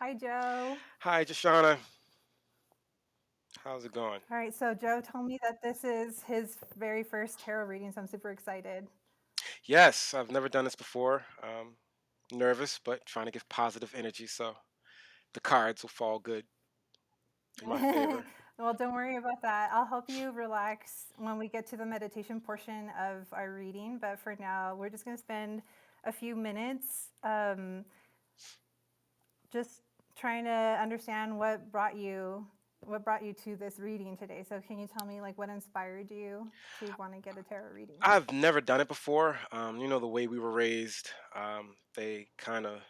Hi, Joe. Hi, Jashana. How's it going? All right, so Joe told me that this is his very first tarot reading, so I'm super excited. Yes, I've never done this before. Nervous, but trying to give positive energy, so the cards will fall good in my favor. Well, don't worry about that. I'll help you relax when we get to the meditation portion of our reading, but for now, we're just going to spend a few minutes just trying to understand what brought you to this reading today. So can you tell me like what inspired you to want to get a tarot reading? I've never done it before. The way we were raised, they kind of,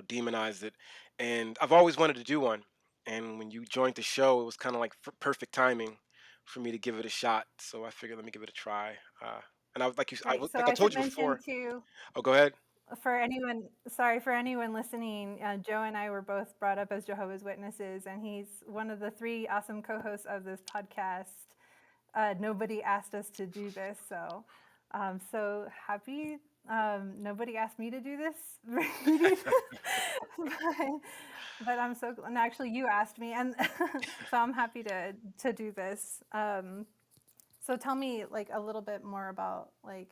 demonized it, and I've always wanted to do one. And when you joined the show, it was kind of like perfect timing for me to give it a shot. So I figured, let me give it a try. And I was like Right. So like I I told should you mention before. too, Oh, go ahead. for anyone listening, Joe and I were both brought up as Jehovah's Witnesses, and he's one of the three awesome co-hosts of this podcast. Nobody asked us to do this, so so happy. Nobody asked me to do this reading, but, but I'm so and actually you asked me, and so I'm happy to do this. So tell me like a little bit more about like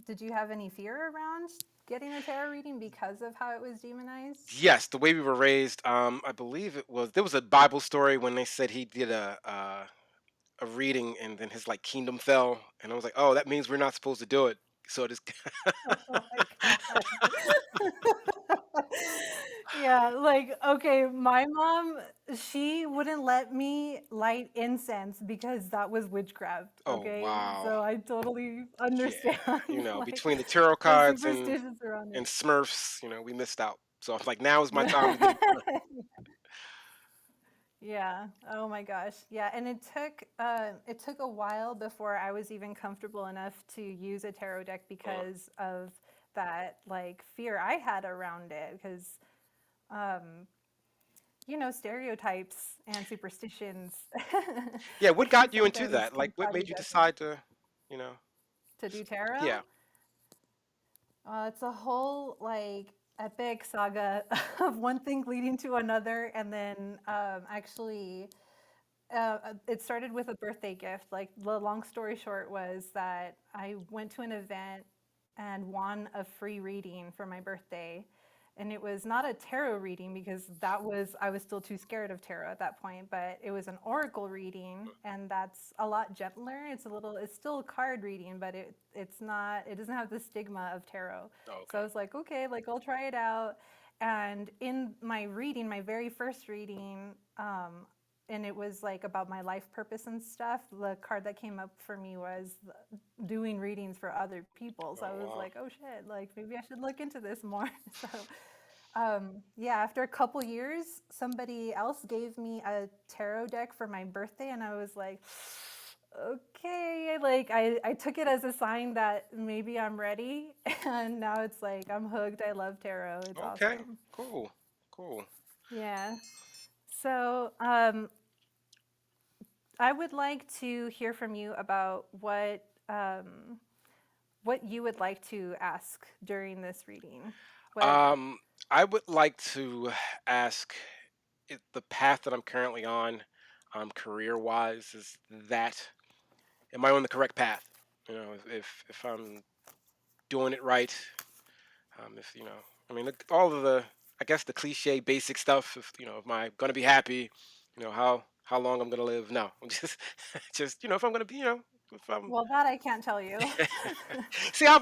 did you have any fear around getting a tarot reading because of how it was demonized? Yes, the way we were raised. I believe there was a Bible story when they said he did a reading and then his like kingdom fell, and I was like, oh, that means we're not supposed to do it. So it is. Oh my God. Yeah, like, okay, my mom, she wouldn't let me light incense because that was witchcraft, Oh okay? wow, So I totally yeah, understand, like, between the tarot the cards superstitions around and it. Smurfs, we missed out. So I'm like, now is my time to get it done. Yeah. Oh my gosh. Yeah. And it took a while before I was even comfortable enough to use a tarot deck Uh, because of that like fear I had around it. Because stereotypes and superstitions yeah, what can got you into sometimes that? can Like, what cloud your made you judgment. decide to, you know, To do tarot, yeah. it's a whole like epic saga of one thing leading to another, and then actually it started with a birthday gift. Like the long story short was that I went to an event and won a free reading for my birthday. And it was not a tarot reading because I was still too scared of tarot at that point, but it was an oracle reading, and that's a lot gentler. It's still a card reading, but it doesn't have the stigma of tarot. Oh, So I okay. was like, okay, like I'll try it out. And in my reading, my very first reading, and it was like about my life purpose and stuff. The card that came up for me was doing readings for other people. So I Oh was wow. like, oh shit, like maybe I should look into this more. So yeah, after a couple years, somebody else gave me a tarot deck for my birthday, and I was like, okay, like I took it as a sign that maybe I'm ready. And now it's like I'm hooked. I love tarot. It's Okay. awesome. Cool. Cool. Yeah. So I would like to hear from you about what you would like to ask during this reading. What Um, I would like to ask the path that I'm currently on, career wise, is that am I on the correct path? If I'm doing it right, if I mean, all of the, I guess the cliche basic stuff. If am I gonna be happy? How long I'm gonna live? No, I'm just if I'm gonna be, if I'm Well, that I can't tell you. see, I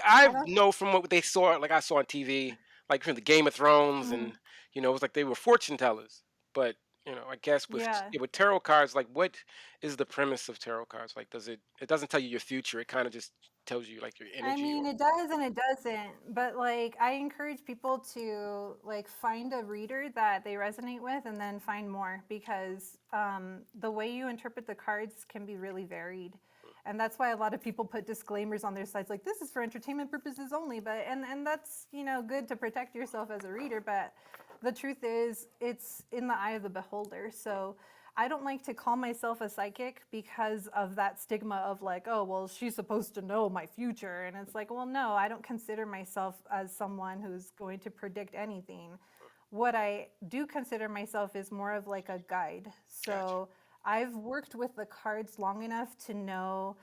I don't. know from what they saw, like I saw on TV, like from the Game of Thrones, Mm, and it was like they were fortune tellers. But I guess yeah. with tarot cards, like what is the premise of tarot cards? Like, it doesn't tell you your future? It kind of just tells you like your I energy, mean, or it does and it doesn't. But like, I encourage people to like find a reader that they resonate with, and then find more because the way you interpret the cards can be really varied. And that's why a lot of people put disclaimers on their sites like this is for entertainment purposes only. But and that's good to protect yourself as a reader. But the truth is, it's in the eye of the beholder. So I don't like to call myself a psychic because of that stigma of like, oh, well, she's supposed to know my future. And it's like, well, no, I don't consider myself as someone who's going to predict anything. What I do consider myself is more of like a guide. Gotcha. So I've worked with the cards long enough to know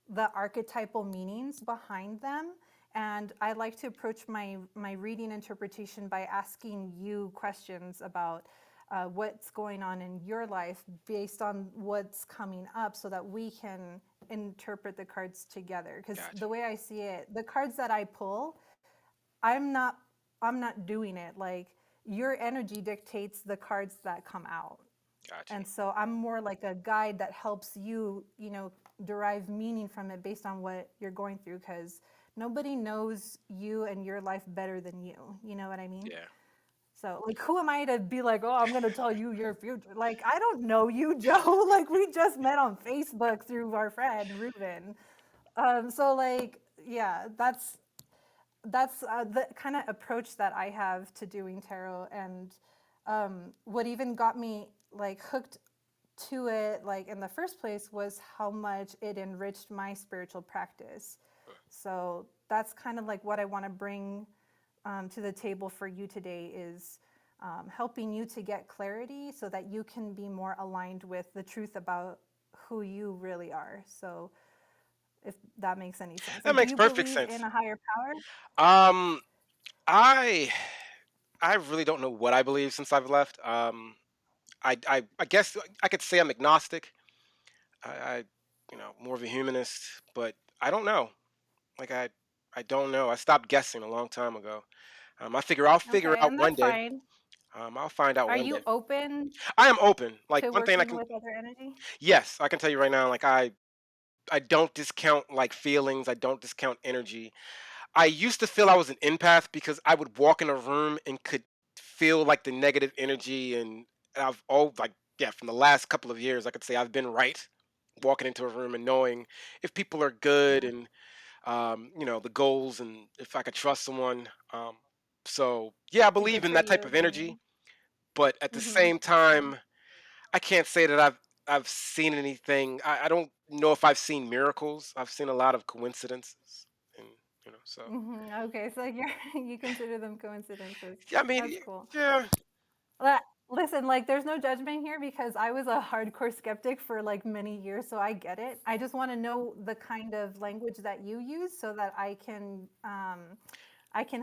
the archetypal meanings behind them. And I like to approach my reading interpretation by asking you questions about what's going on in your life based on what's coming up so that we can interpret the cards together. Because Gotcha. the way I see it, the cards that I pull, I'm not I'm not doing it. Like your energy dictates the cards that come out. Gotcha. And so I'm more like a guide that helps you, derive meaning from it based on what you're going through because nobody knows you and your life better than you. You know what I mean? Yeah. So, like, who am I to be like, oh, I'm going to tell you your future? Like, I don't know you, Joe. Like, we just met on Facebook through our friend, Ruben. So, like, yeah, that's the kind of approach that I have to doing tarot. And what even got me, like, hooked to it like in the first place was how much it enriched my spiritual practice. So that's kind of like what I want to bring to the table for you today is helping you to get clarity so that you can be more aligned with the truth about who you really are. So if that makes any sense, That like, do makes you perfect believe sense. in a higher power? Um, I I really don't know what I believe since I've left. I guess I could say I'm agnostic. I more of a humanist, but I don't know. Like I don't know. I stopped guessing a long time ago. I'll figure Okay, out and one that's day. fine. I'll find out Are one you day. open I am open. Like to one thing I working can, with other energy? yes, I can tell you right now. Like I don't discount like feelings. I don't discount energy. I used to feel I was an empath because I would walk in a room and could feel like the negative energy, and I've all like yeah, from the last couple of years, I could say I've been right walking into a room and knowing if people are good Yeah, and the goals and if I could trust someone. So yeah, I believe good in for that type you of then. energy, but at the Mm-hmm. same Yeah. time, I can't say that I've seen anything. I don't know if I've seen miracles. I've seen a lot of coincidences, and so Okay, so you're you consider them coincidences. yeah. I mean, That's cool. yeah. Well, listen, like there's no judgment here because I was a hardcore skeptic for like many years, so I get it. I just want to know the kind of language that you use so that I can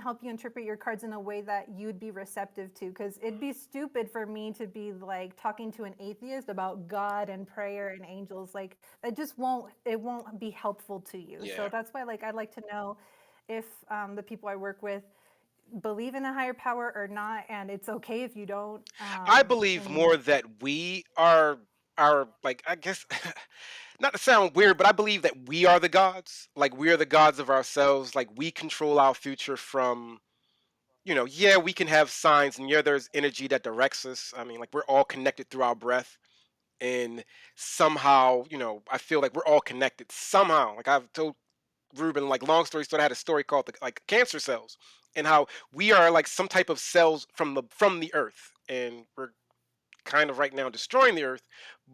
help you interpret your cards in a way that you'd be receptive to. Because it'd be stupid for me to be like talking to an atheist about God and prayer and angels. Like that just won't be helpful to you. So Yeah. that's why like I'd like to know if the people I work with believe in a higher power or not, and it's okay if you don't. I believe And more that we are like I guess not to sound weird, but I believe that we are the gods. Like we are the gods of ourselves. Like we control our future from yeah, we can have signs and yeah, there's energy that directs us. I mean, like we're all connected through our breath. And somehow, I feel like we're all connected somehow. Like I've told Ruben, like long story short, I had a story called like cancer cells, and how we are like some type of cells from the earth, and we're kind of right now destroying the earth,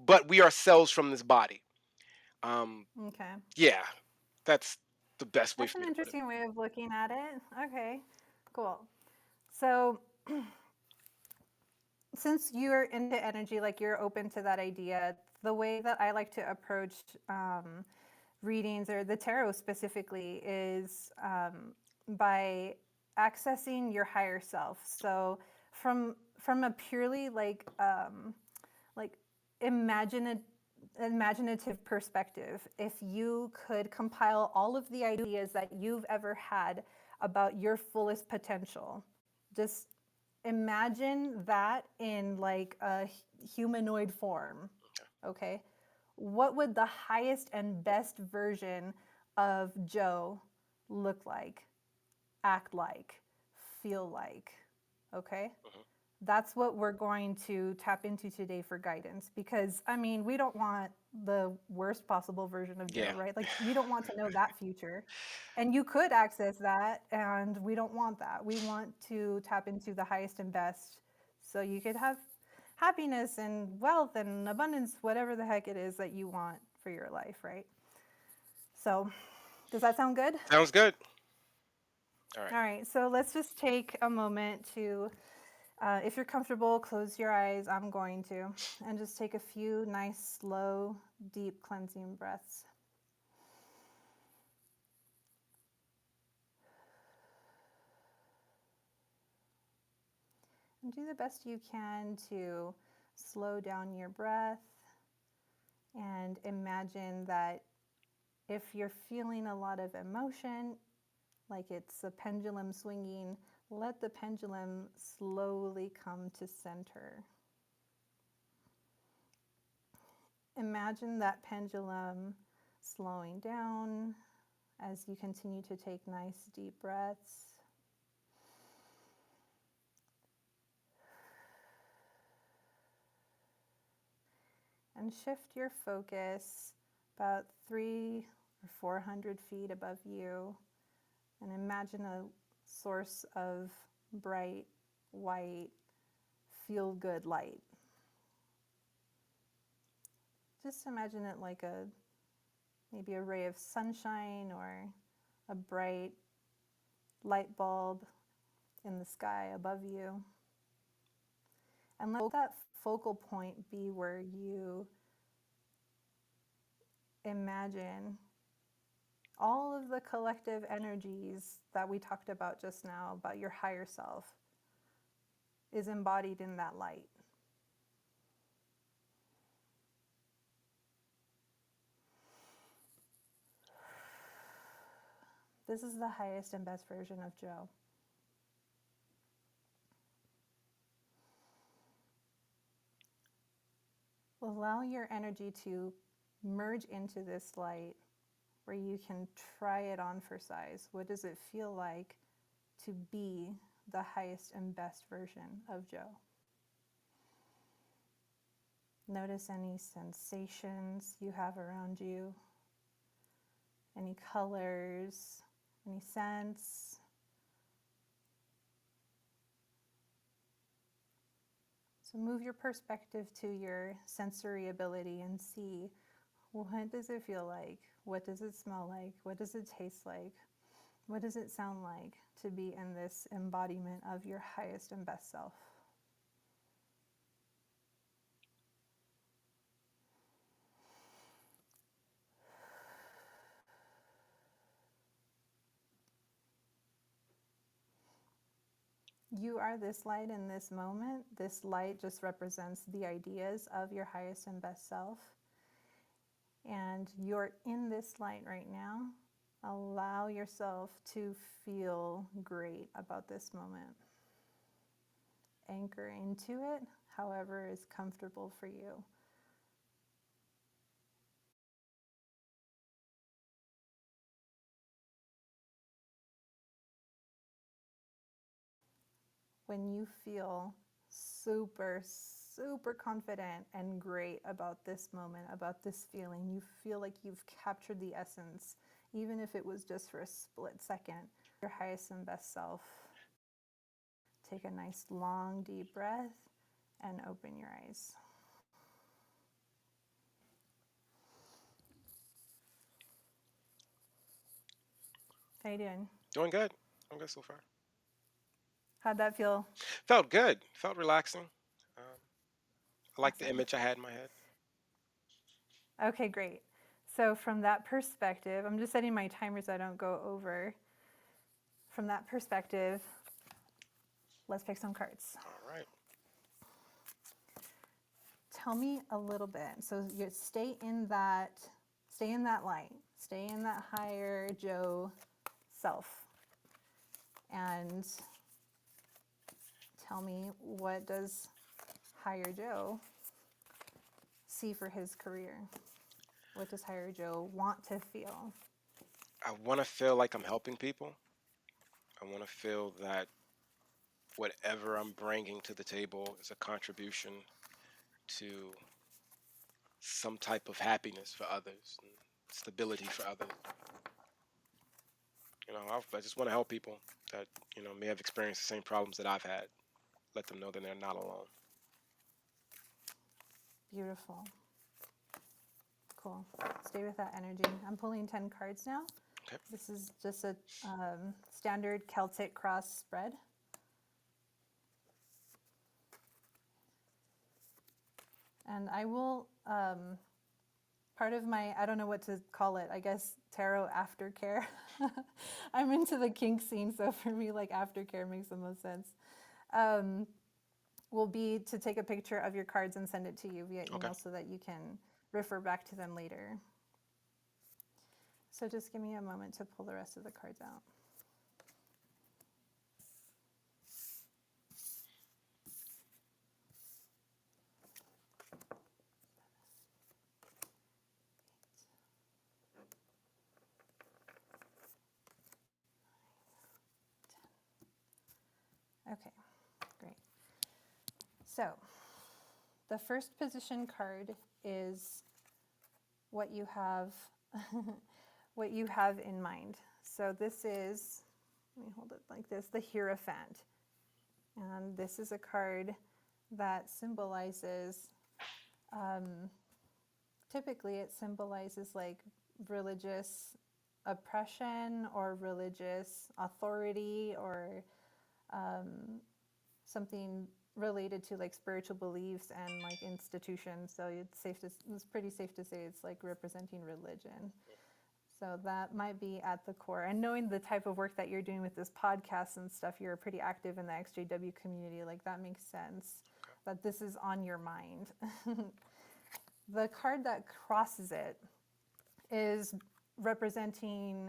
but we are cells from this body. Um, okay, yeah, that's the best way that's for an me to put it. interesting way of looking at it. Okay, cool. So since you're into energy, like you're open to that idea, the way that I like to approach readings or the tarot specifically is by accessing your higher self. So from a purely like imaginative imaginative perspective, if you could compile all of the ideas that you've ever had about your fullest potential, just imagine that in like a humanoid form, okay? What would the highest and best version of Joe look like, act like, feel like? Okay? Mhm. That's what we're going to tap into today for guidance because I mean, we don't want the worst possible version of Joe, Yeah, right? Like we don't want to know that future. And you could access that and we don't want that. We want to tap into the highest and best so you could have happiness and wealth and abundance, whatever the heck it is that you want for your life, right? So, does that sound good? Sounds good. All right. All right, so let's just take a moment to, if you're comfortable, close your eyes. I'm going to, and just take a few nice, slow, deep cleansing breaths. And do the best you can to slow down your breath and imagine that if you're feeling a lot of emotion, like it's a pendulum swinging, let the pendulum slowly come to center. Imagine that pendulum slowing down as you continue to take nice deep breaths. And shift your focus about 300 or 400 feet above you, and imagine a source of bright, white, feel-good light. Just imagine it like maybe a ray of sunshine or a bright light bulb in the sky above you. And let that focal point be where you imagine all of the collective energies that we talked about just now, about your higher self, is embodied in that light. This is the highest and best version of Joe. Allow your energy to merge into this light where you can try it on for size. What does it feel like to be the highest and best version of Joe? Notice any sensations you have around you, any colors, any scents. So move your perspective to your sensory ability and see, what does it feel like? What does it smell like? What does it taste like? What does it sound like to be in this embodiment of your highest and best self? You are this light in this moment. This light just represents the ideas of your highest and best self. And you're in this light right now. Allow yourself to feel great about this moment. Anchor into it, however is comfortable for you. When you feel super, super confident and great about this moment, about this feeling, you feel like you've captured the essence, even if it was just for a split second, your highest and best self. Take a nice long deep breath and open your eyes. How you doing? Doing good. I'm good so far. How'd that feel? Felt good. Felt relaxing. Um, I like the Awesome. image I had in my head. Okay, great. So from that perspective, I'm just setting my timer so I don't go over. From that perspective, let's pick some cards. All right. Tell me a little bit. So you stay in that light, stay in that higher Joe self, and tell me, what does higher Joe see for his career? What does higher Joe want to feel? I want to feel like I'm helping people. I want to feel that whatever I'm bringing to the table is a contribution to some type of happiness for others and stability for others. I just want to help people that may have experienced the same problems that I've had. Let them know that they're not alone. Beautiful. Cool. Stay with that energy. I'm pulling 10 cards now. Okay. This is just a standard Celtic cross spread. And I will, part of my, I don't know what to call it, I guess tarot aftercare. I'm into the kink scene, so for me, like aftercare makes the most sense. Will be to take a picture of your cards and send it to you via Okay. email so that you can refer back to them later. So just give me a moment to pull the rest of the cards out. Okay, great. So the first position card is what you have what you have in mind. So this is, let me hold it like this, the Hierophant. And this is a card that symbolizes, typically it symbolizes like religious oppression or religious authority or something related to like spiritual beliefs and like institutions. So it's pretty safe to say it's like representing religion. So that might be at the core. And knowing the type of work that you're doing with this podcast and stuff, you're pretty active in the XJW community. Like that makes sense that this is on your mind. The card that crosses it is representing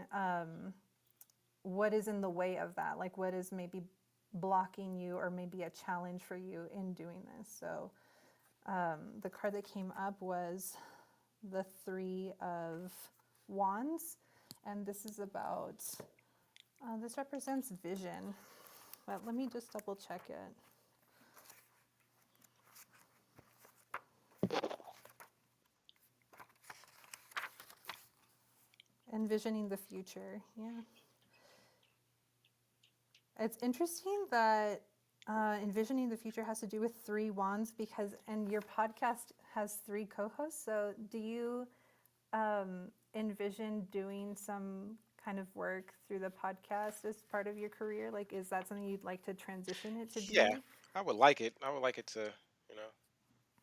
what is in the way of that, like what is maybe blocking you or maybe a challenge for you in doing this. So the card that came up was the Three of Wands, and this is about, this represents vision, but let me just double check it. Envisioning the future, yeah. It's interesting that envisioning the future has to do with three wands because, and your podcast has three co-hosts. So do you envision doing some kind of work through the podcast as part of your career? Like, is that something you'd like to transition it to Yeah, be? I would like it. I would like it to, you know,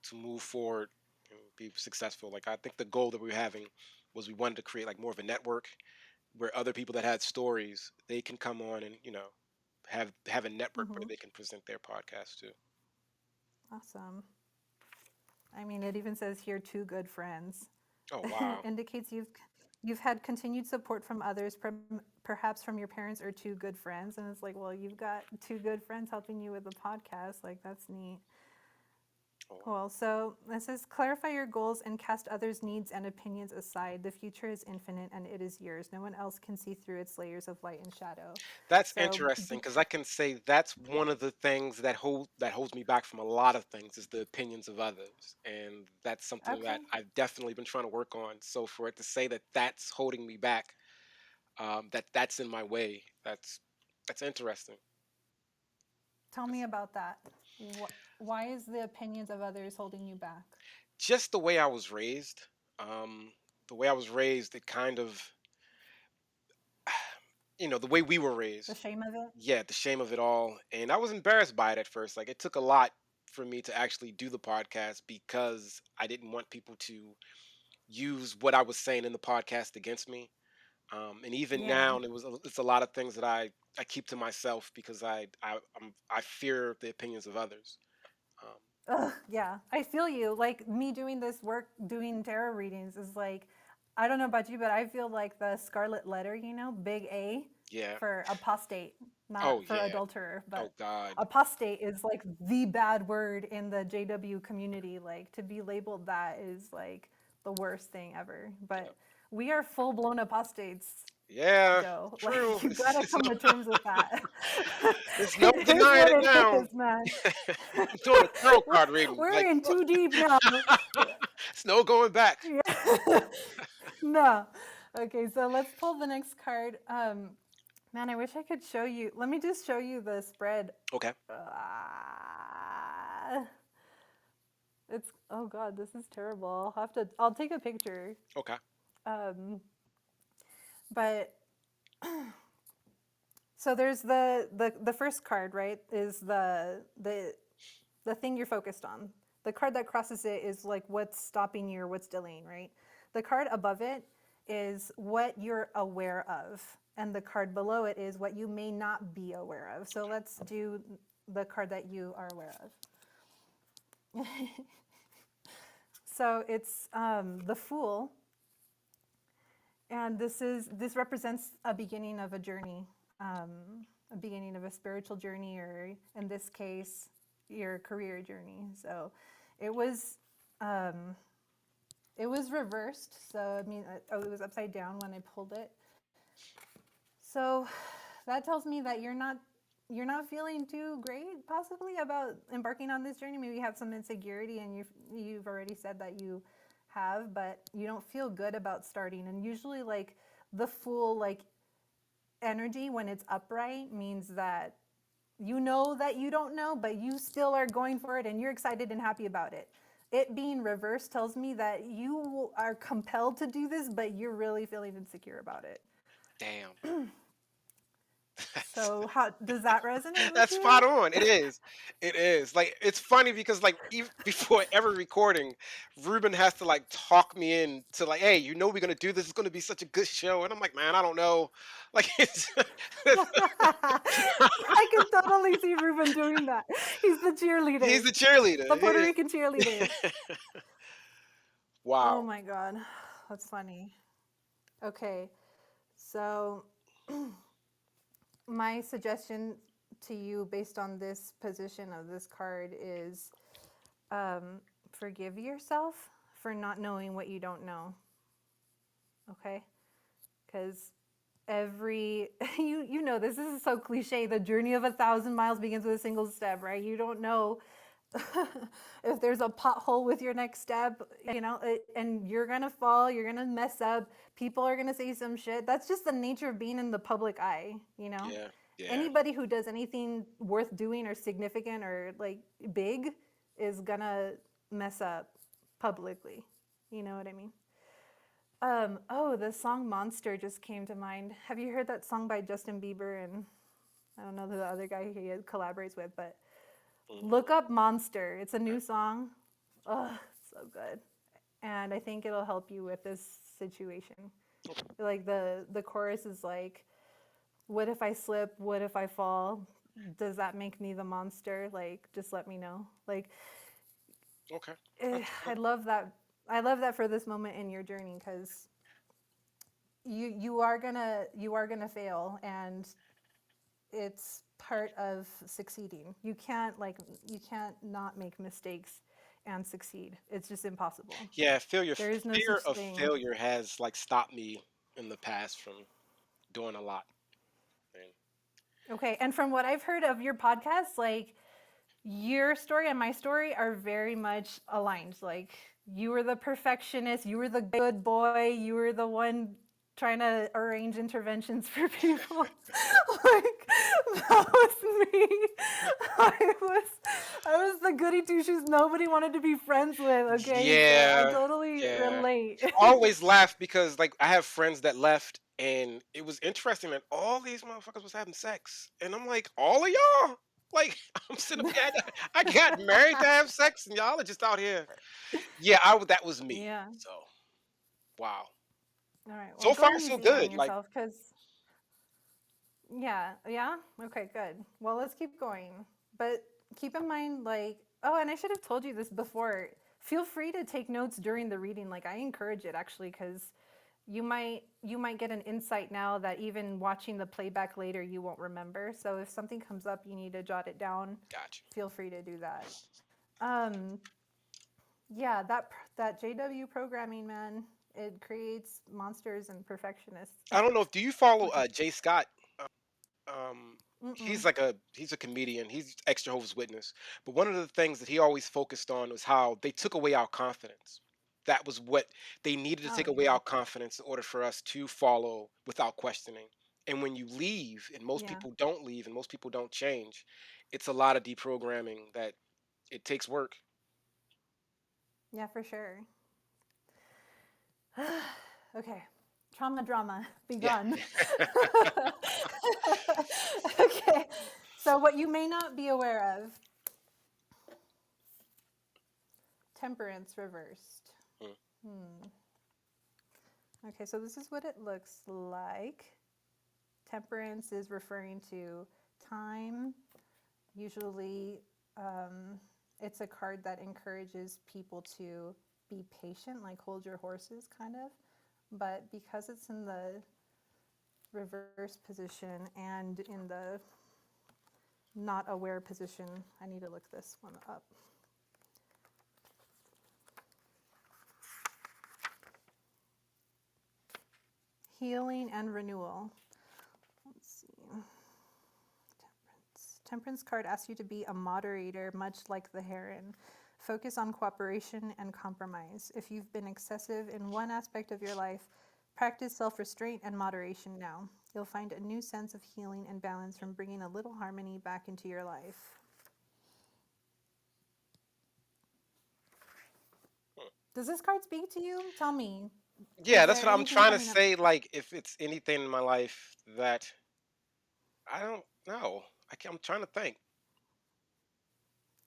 to move forward and be successful. Like I think the goal that we were having was we wanted to create like more of a network where other people that had stories they can come on and have a network where Mm-hmm. they can present their podcast too. Awesome. I mean, it even says here, two good friends. Oh wow. Indicates you've had continued support from others, perhaps from your parents or two good friends. And it's like, well, you've got two good friends helping you with the podcast. Like, that's neat. Oh wow. Cool. So this says clarify your goals and cast others' needs and opinions aside. The future is infinite and it is yours. No one else can see through its layers of light and shadow. That's So, interesting because I can say that's one of the things that holds me back from a lot of things is the opinions of others, and that's something okay. that I've definitely been trying to work on. So for it to say that that's holding me back, that's in my way, that's interesting. Tell me That's about that. Why is the opinions of others holding you back? just the way I was raised. Um, the way I was raised, it kind of, the way we were The raised. shame of it? Yeah, the shame of it all. And I was embarrassed by it at first. Like it took a lot for me to actually do the podcast because I didn't want people to use what I was saying in the podcast against me. And even Yeah. now, it's a lot of things that I keep to myself because I fear the opinions of others. Um, Ugh, yeah, I feel you. Like me doing this work, doing tarot readings is like, I don't know about you, but I feel like the scarlet letter, big A yeah. for apostate, Oh not for yeah. adulterer, Oh but God. apostate is like the bad word in the JW community. Like to be labeled that is like the worst thing ever. Yeah. But we are full blown apostates, Yeah. Joe. Like True. you gotta come to terms with that. It's no It is denying what it it now. is, man. I'm doing a tarot we're, card reading. we're Like in too deep now. it's no going back. Yeah. No. Okay, so let's pull the next card. Man, I wish I could show you. Let me just show you the spread. Okay. Uh, It's oh god, this is terrible. I'll take a picture. Okay. Um, but so there's the first card, right? Is the thing you're focused on. The card that crosses it is like what's stopping you or what's delaying, right? The card above it is what you're aware of, and the card below it is what you may not be aware of. So let's do the card that you are aware of. So it's the Fool, and this represents a beginning of a journey, a beginning of a spiritual journey, or in this case, your career journey. So it was um, it was reversed. So I mean, it was upside down when I pulled it. So that tells me that you're not feeling too great possibly about embarking on this journey. Maybe you have some insecurity, and you've already said that you have, but you don't feel good about starting. And usually, like the Fool, like energy when it's upright means that you know that you don't know, but you still are going for it and you're excited and happy about it. It being reversed tells me that you are compelled to do this, but you're really feeling insecure about it. Damn. So, how does that resonate with That's spot you? on. It is. It is. Like it's funny because like even before every recording, Ruben has to like talk me in to like, hey, you know we're gonna do this. It's gonna be such a good show. And I'm like, man, I don't know. Like it's, I can totally see Ruben doing that. He's the he's cheerleader, the cheerleader. the Puerto He Rican cheerleader. is. Oh Wow. my God, that's funny. Okay, so my suggestion to you based on this position of this card is forgive yourself for not knowing what you don't know. Okay? Because every you know this is so cliche, the journey of 1,000 miles begins with a single step, right? You don't know if there's a pothole with your next step, and you're gonna fall, you're gonna mess up, people are gonna say some shit. That's just the nature of being in the public eye. Yeah. Yeah. Anybody who does anything worth doing or significant or like big is gonna mess up publicly. You know what I mean? Oh, the song Monster just came to mind. Have you heard that song by Justin Bieber and I don't know the other guy he collaborates with, but Mhm. look up Monster. It's a new song. Oh, so good. And I think it'll help you with this situation. Like the chorus is like, what if I slip? What if I fall? Does that make me the monster? Like, just let me know. Like, Okay. That's I love that. I love that for this moment in your journey because you are gonna fail, and it's part of succeeding. You can't not make mistakes and succeed. It's just impossible. yeah. There is no Fear such of thing. failure has like stopped me in the past from doing a lot. And Okay, and from what I've heard of your podcast, like your story and my story are very much aligned. Like you were the perfectionist, you were the good boy, you were the one trying to arrange interventions for people. Like that was me. I was the goody two shoes nobody wanted to be friends with. Okay, so I yeah, totally yeah. relate. I always laugh because like I have friends that left, and it was interesting that all these motherfuckers was having sex, and I'm like, all of y'all. Like I'm sitting up here, I got married to have sex, and y'all are just out here. Yeah, that was me. Yeah. So wow. All right. Well, So far go so easy on good. Like yourself, because yeah, yeah. Okay, good. Well, let's keep going. But keep in mind, like, oh, and I should have told you this before. Feel free to take notes during the reading. Like, I encourage it actually, because you might get an insight now that even watching the playback later you won't remember. So if something comes up, you need to jot it down. got Feel free to do that. Um, yeah, that JW programming, man, it creates monsters and perfectionists. I don't know if do you follow Okay. Jay Scott? Um, Mm-mm. he's a comedian. He's ex-Jehovah's Witness. But one of the things that he always focused on was how they took away our confidence. That was what they needed to Oh take away yeah. our confidence in order for us to follow without questioning. And when you leave, and most Yeah. people don't leave, and most people don't change, it's a lot of deprogramming that it takes work. Yeah, for sure. Okay. Trauma drama, be Yeah. gone. Okay. So, what you may not be aware of, temperance reversed. Mm, Okay, so this is what it looks like. Temperance is referring to time. Usually, it's a card that encourages people to be patient, like hold your horses, kind of. But because it's in the reverse position and in the not aware position, I need to look this one up. Healing and renewal. Let's see. Temperance. Temperance card asks you to be a moderator, much like the heron. Focus on cooperation and compromise. If you've been excessive in one aspect of your life, practice self restraint and moderation now. You'll find a new sense of healing and balance from bringing a little harmony back into your life. mm. Does this card speak to you? Tell me. Yeah, Is that's there what I'm anything trying to coming up? say. Like, if it's anything in my life that I don't know, I'm trying to think.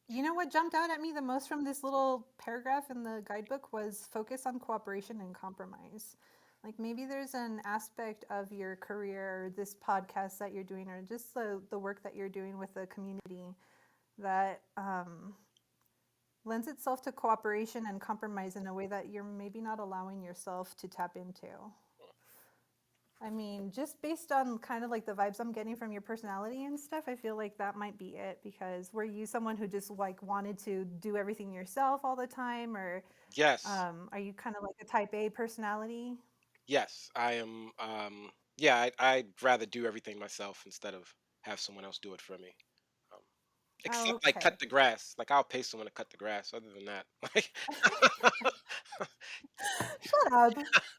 You know what jumped out at me the most from this little paragraph in the guidebook was focus on cooperation and compromise. Like maybe there's an aspect of your career or this podcast that you're doing or just the work that you're doing with the community that lends itself to cooperation and compromise in a way that you're maybe not allowing yourself to tap into. I mean, just based on kind of like the vibes I'm getting from your personality and stuff, I feel like that might be it. Because were you someone who just like wanted to do everything yourself all the time, or Yes, are you kind of like a type A personality? yes, I am. Yeah, I'd rather do everything myself instead of have someone else do it for me. Um, Oh, except like cut okay. the grass. Like I'll pay someone to cut the grass. Other than that, like Shut up.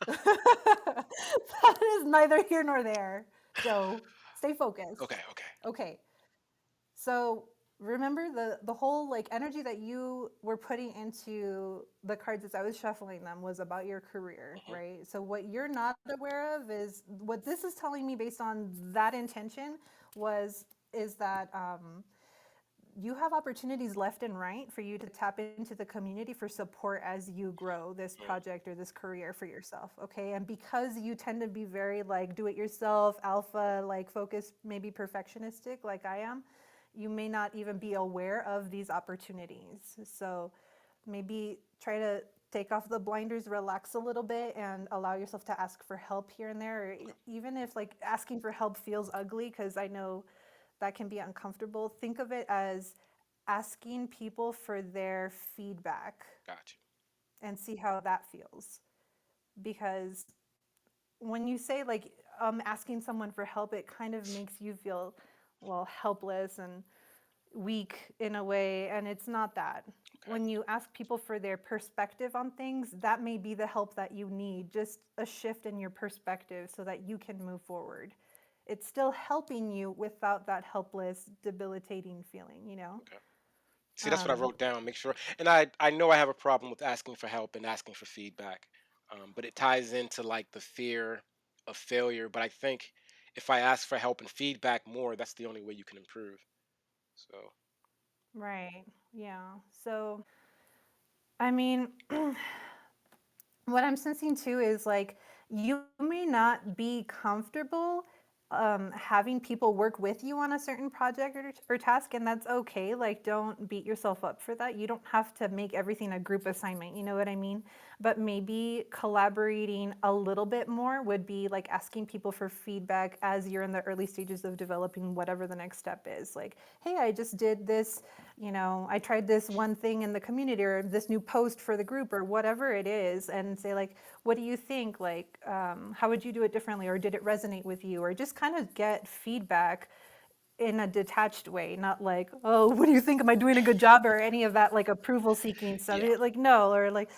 That is neither here nor there, Joe. Stay focused. okay, okay, Okay. So remember the whole like energy that you were putting into the cards as I was shuffling them was about your career, hmm, right? So what you're not aware of is what this is telling me based on that intention was is that you have opportunities left and right for you to tap into the community for support as you grow this mm, project or this career for yourself, okay? And because you tend to be very like do it yourself, alpha, like focused, maybe perfectionistic like I am, you may not even be aware of these opportunities. So maybe try to take off the blinders, relax a little bit, and allow yourself to ask for help here and there. Or okay, even if like asking for help feels ugly, because I know that can be uncomfortable, think of it as asking people for their feedback got and see how that feels. Because when you say like asking someone for help, it kind of makes you feel well helpless and weak in a way, and it's not that. you. Okay, When you ask people for their perspective on things, that may be the help that you need, just a shift in your perspective so that you can move forward. It's still helping you without that helpless, debilitating feeling, you know? okay. See, that's what I Um, wrote down. Make sure, and I know I have a problem with asking for help and asking for feedback, but it ties into like the fear of failure. But I think if I ask for help and feedback more, that's the only way you can improve. So right. Yeah. So, I mean, what I'm sensing too is like you may not be comfortable having people work with you on a certain project or task, and that's okay. Like, don't beat yourself up for that. You don't have to make everything a group assignment. You know what I mean? But maybe collaborating a little bit more would be like asking people for feedback as you're in the early stages of developing whatever the next step is. Like, hey, I just did this, you know, I tried this one thing in the community or this new post for the group or whatever it is, and say like, what do you think? Like, how would you do it differently, or did it resonate with you? Or just kind of get feedback in a detached way, not like, oh, what do you think? Am I doing a good job? Or any of that like approval seeking stuff. yeah, Like, no, or like,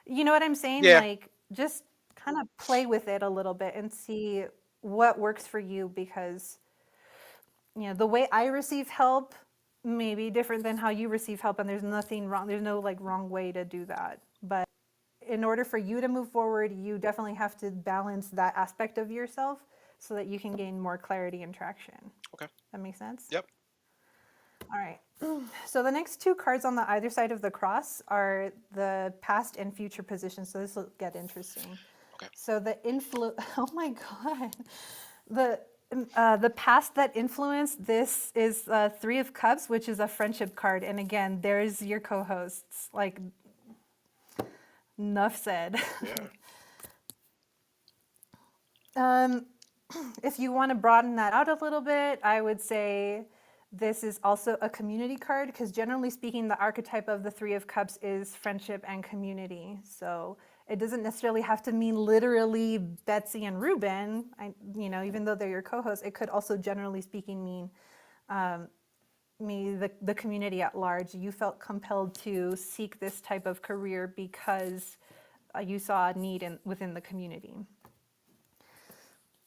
you know what I'm saying? yeah, Like, just kind of play with it a little bit and see what works for you because the way I receive help may be different than how you receive help, and there's nothing wrong. There's no like wrong way to do that. But in order for you to move forward, you definitely have to balance that aspect of yourself so that you can gain more clarity and traction. Okay. That makes sense? Yep. All right. So the next two cards on the either side of the cross are the past and future positions. So this will get interesting. Okay. So the oh my God, the past that influenced this is Three of Cups, which is a friendship card. And again, there's your co-hosts. Like, enough said. Yeah. Um, if you want to broaden that out a little bit, I would say this is also a community card because generally speaking, the archetype of the Three of Cups is friendship and community. So it doesn't necessarily have to mean literally Betsy and Ruben. Even though they're your co-hosts, it could also generally speaking mean the community at large. You felt compelled to seek this type of career because you saw a need within the community.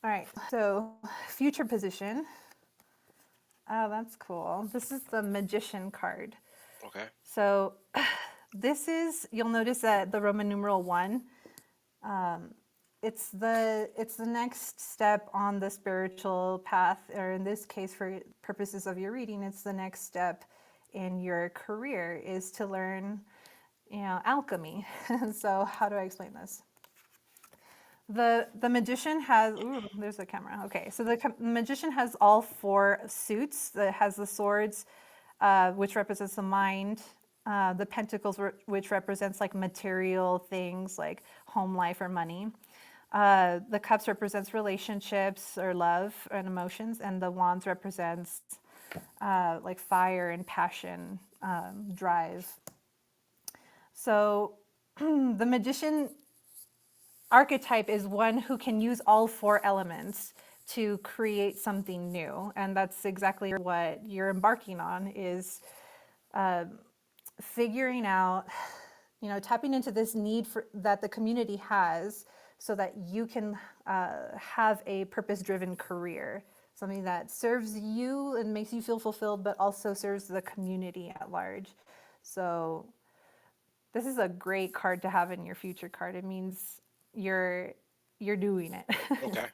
All right, so future position. Oh, that's cool. This is the Magician card. Okay. So you'll notice that the Roman numeral 1, it's the next step on the spiritual path, or in this case, for purposes of your reading, it's the next step in your career is to learn, alchemy. So how do I explain this? The magician has, ooh, there's the camera. Okay, so the magician has all 4 suits. It has the swords, which represents the mind, the pentacles, which represents like material things like home life or money. The cups represents relationships or love and emotions, and the wands represents like fire and passion, drive. So the magician archetype is one who can use all 4 elements to create something new, and that's exactly what you're embarking on, is figuring out, tapping into this need that the community has so that you can have a purpose-driven career, something that serves you and makes you feel fulfilled, but also serves the community at large. So this is a great card to have in your future card. It means you're doing it. Okay.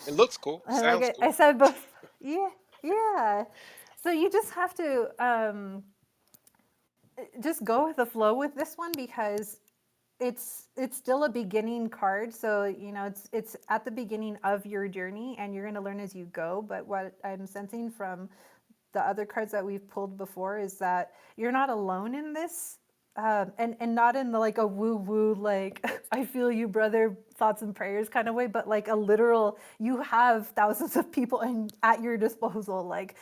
It looks cool. Like Sounds I cool. said before, yeah, yeah. So you just have to just go with the flow with this one because it's still a beginning card. So it's at the beginning of your journey, and you're going to learn as you go. But what I'm sensing from the other cards that we've pulled before is that you're not alone in this. And not in the like a woo woo, like I feel you brother, thoughts and prayers kind of way, but like a literal, you have thousands of people at your disposal. Like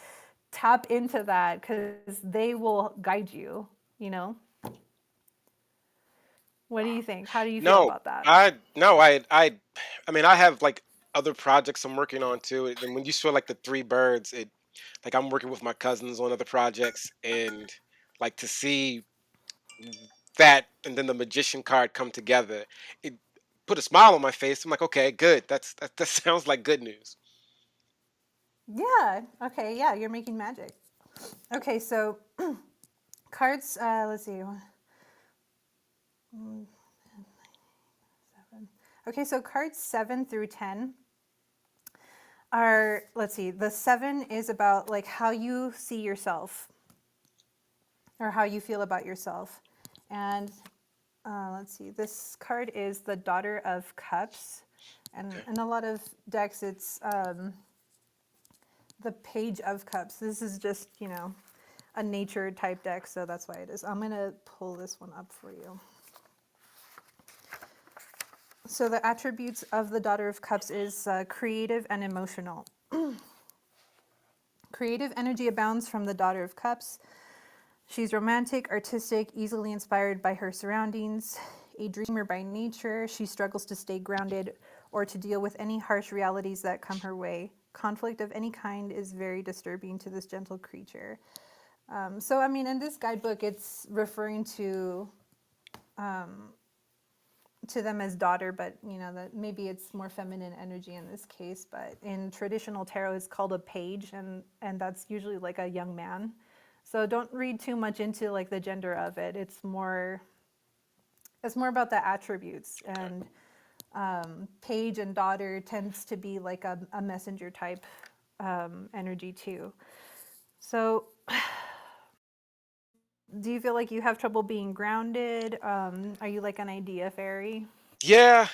tap into that because they will guide you, you know? What do you think? How do you feel No, about that? I no, I mean, I have like other projects I'm working on too. And when you saw like the 3 birds, it like I'm working with my cousins on other projects, and like to see that and then the magician card come together, it put a smile on my face. I'm like, okay, good. That sounds like good news. Yeah. Okay. Yeah. You're making magic. Okay. So cards, let's see. Okay. So cards 7 through 10 are, let's see, the 7 is about like how you see yourself or how you feel about yourself. And let's see, this card is the Daughter of Cups. And Okay. in a lot of decks, it's the Page of Cups. This is just, a nature type deck, so that's why it is. I'm going to pull this one up for you. So the attributes of the Daughter of Cups is creative and emotional. Creative energy abounds from the Daughter of Cups. She's romantic, artistic, easily inspired by her surroundings. A dreamer by nature, she struggles to stay grounded or to deal with any harsh realities that come her way. Conflict of any kind is very disturbing to this gentle creature. So, I mean, in this guidebook, it's referring to them as daughter, but that maybe it's more feminine energy in this case. But in traditional tarot, it's called a page, and that's usually like a young man. So don't read too much into like the gender of it. It's more It's more about the attributes, Okay. and page and daughter tends to be like a messenger type energy too. So, do you feel like you have trouble being grounded? Are you like an idea fairy? Yeah.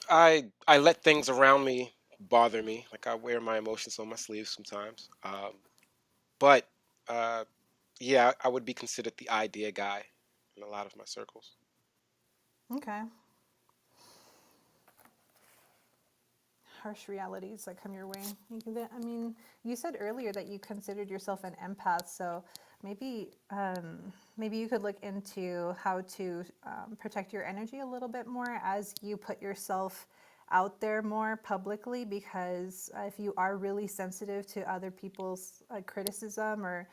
I let things around me bother me. Like I wear my emotions on my sleeves sometimes. But uh, yeah, I would be considered the idea guy in a lot of my circles. Okay. Harsh realities that come your way. I mean, you said earlier that you considered yourself an empath, so maybe maybe you could look into how to protect your energy a little bit more as you put yourself out there more publicly. Because if you are really sensitive to other people's criticism or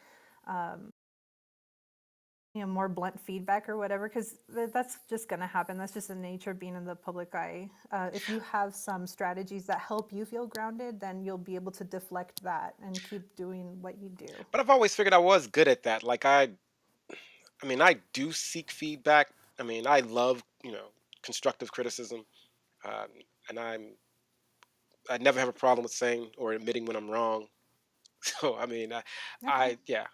more blunt feedback or whatever, because that's just going to happen. That's just the nature of being in the public eye. If you have some strategies that help you feel grounded, then you'll be able to deflect that and keep doing what you do. But I've always figured I was good at that. Like I mean, I do seek feedback. I mean, I love constructive criticism, um, and I never have a problem with saying or admitting when I'm wrong. So I mean, Okay. yeah,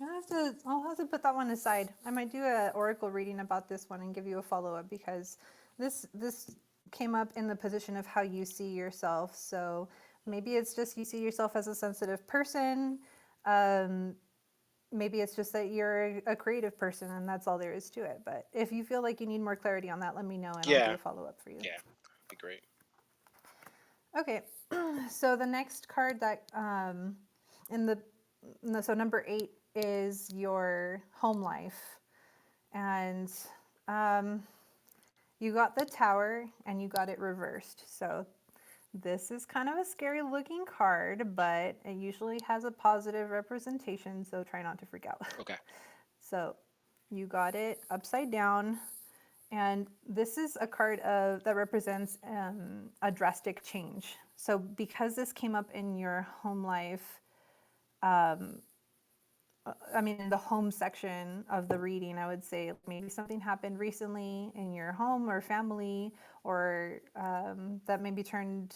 I'll have to put that one aside. I might do a oracle reading about this one and give you a follow up, because this came up in the position of how you see yourself. So maybe it's just you see yourself as a sensitive person. Um, Maybe it's just that you're a creative person and that's all there is to it. But if you feel like you need more clarity on that, let me know and I'll do yeah, a follow up for you. yeah, that'd be great. Okay, so the next card that in the so number 8 is your home life, and um, you got the Tower and you got it reversed. So this is kind of a scary looking card, but it usually has a positive representation. So try not to freak out. Okay. So you got it upside down, and this is a card that represents a drastic change. So because this came up in your home life, I mean, in the home section of the reading, I would say maybe something happened recently in your home or family, or that maybe turned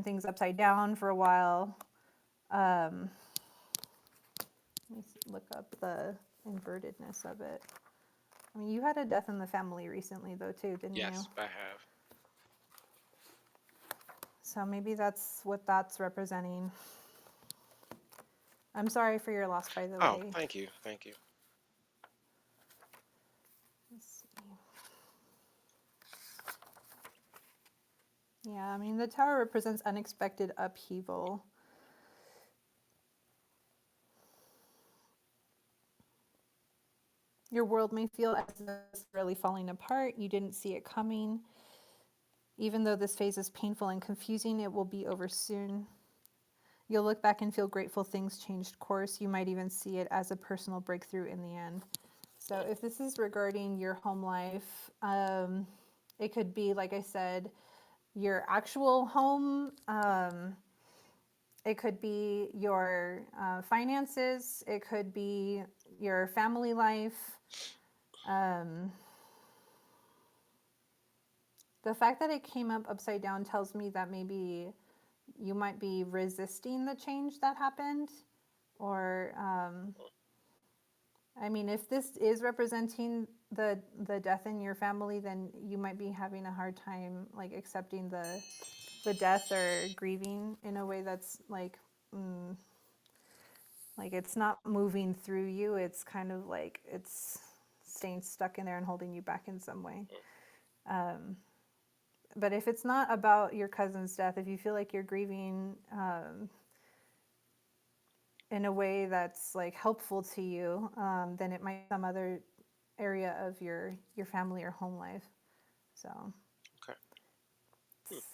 things upside down for a while. Let's look up the invertedness of it. I mean, you had a death in the family recently, though, too, didn't you? Yes, I have. So maybe that's what that's representing. I'm sorry for your loss, by the Oh, way. thank you, thank you. Let's see. Yeah, I mean, the Tower represents unexpected upheaval. Your world may feel as if it's really falling apart. You didn't see it coming. Even though this phase is painful and confusing, it will be over soon. You'll look back and feel grateful things changed course. You might even see it as a personal breakthrough in the end. So if this is regarding your home life, it could be, like I said, your actual home. It could be your finances. It could be your family life. Um, the fact that it came up upside down tells me that maybe you might be resisting the change that happened. Or, I mean, if this is representing the death in your family, then you might be having a hard time like accepting the death or grieving in a way that's like it's not moving through you. It's kind of like it's staying stuck in there and holding you back in some way. But if it's not about your cousin's death, if you feel like you're grieving in a way that's like helpful to you, then it might be some other area of your family or home life. So Okay.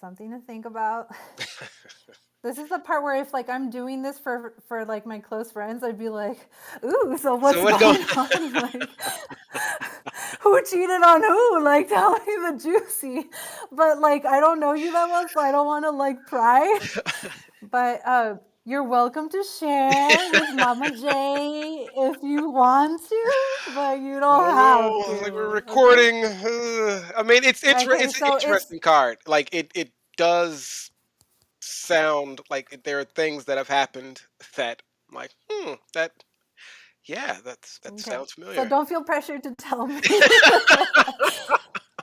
something to think about. This is the part where if like I'm doing this for like my close friends, I'd be like, "Ooh, so So what's what going? going on?" Like, who cheated on who? Like, tell me the juicy. But like, I don't know you that well, so I don't want to like pry. But You're welcome to share with Mama J if you want to, but you don't Oh have no, like we're to. Okay. recording. I mean, Okay. it's an So it's interesting card. Like it does sound like there are things that have happened that I'm like, that yeah, that okay. sounds So familiar. don't feel pressured to tell me.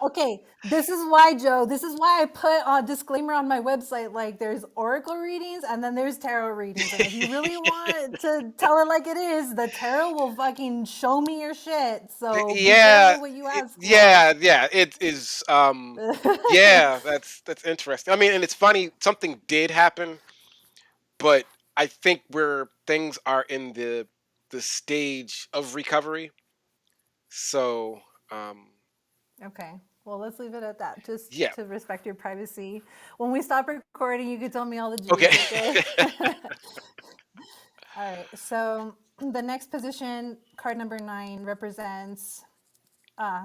Okay, this is why, Joe. This is why I put a disclaimer on my website. Like, there's oracle readings and then there's tarot readings. And if you really want to tell it like it is, the tarot will fucking show me your shit. So be Yeah, careful what you ask for. yeah, it is. Yeah, that's interesting. I mean, and it's funny. Something did happen, but I think where things are in the stage of recovery. So, Okay. Well, let's leave it at that, just yeah. to respect your privacy. When we stop recording, you can tell me all the Okay. juice, okay? All right. So the next position, card number 9, represents,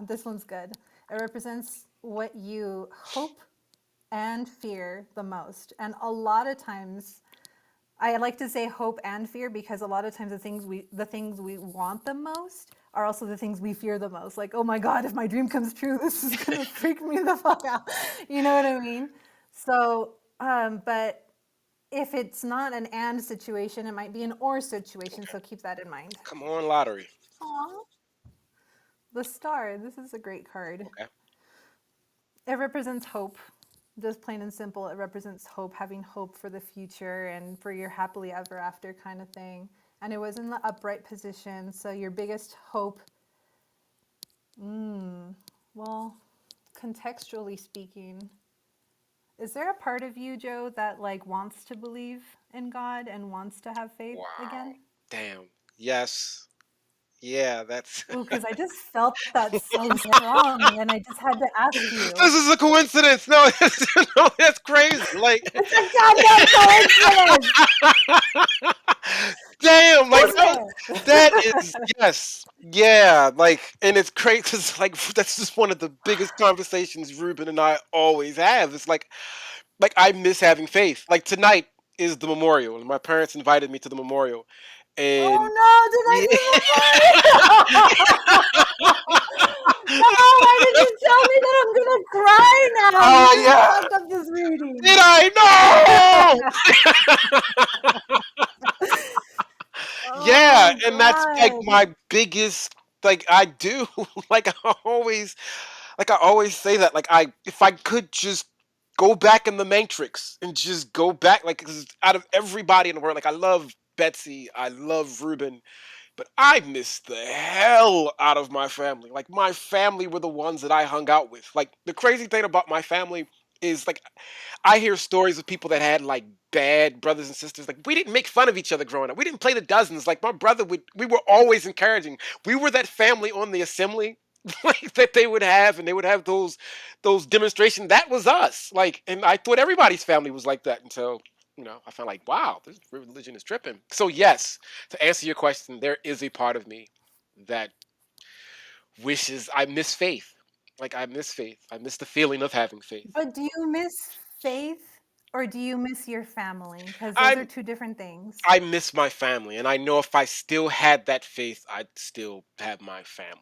this one's good. It represents what you hope and fear the most. And a lot of times, I like to say hope and fear because a lot of times the things we want the most are also the things we fear the most. Like, oh my God, if my dream comes true, this is gonna freak me the fuck out. You know what I mean? So, but if it's not an and situation, it might be an or situation. Okay. So keep that in mind. Come on, lottery. Aw. The star. This is a great card. Okay. It represents hope. Just plain and simple, it represents hope, having hope for the future and for your happily ever after kind of thing. And it was in the upright position, so your biggest hope, well, contextually speaking, is there a part of you, Joe, that like wants to believe in God and wants to have faith Wow. again? Damn. Yes. Yeah, that's Ooh, because I just felt that so strong, and I just had to ask you. this is a coincidence. No, no, that's crazy. Like, It's a goddamn coincidence, damn, like isn't it? that is yes, yeah, like, and it's crazy because like that's just one of the biggest conversations Ruben and I always have. It's like I miss having faith. Like tonight is the memorial, and my parents invited me to the memorial, and Oh no, did I do that? No, why did you tell me that I'm gonna cry now? You oh just yeah, fucked up this did reading. I know? Yeah, Oh and that's like God. my biggest like I do like I always say that like I if I could just go back in the matrix and just go back like 'cause out of everybody in the world like I love Betsy, I love Ruben, but I miss the hell out of my family. Like my family were the ones that I hung out with. Like the crazy thing about my family is like I hear stories of people that had like bad brothers and sisters. Like we didn't make fun of each other growing up. We didn't play the dozens. Like my brother would. We were always encouraging. We were that family on the assembly, like that they would have, and they would have those demonstrations. That was us. Like, and I thought everybody's family was like that until I found like, wow, this religion is tripping. So yes, to answer your question, there is a part of me that wishes I miss faith. Like I miss faith. I miss the feeling of having faith. But do you miss faith or do you miss your family? Because those are I two different things. I miss my family, and I know if I still had that faith, I'd still have my family.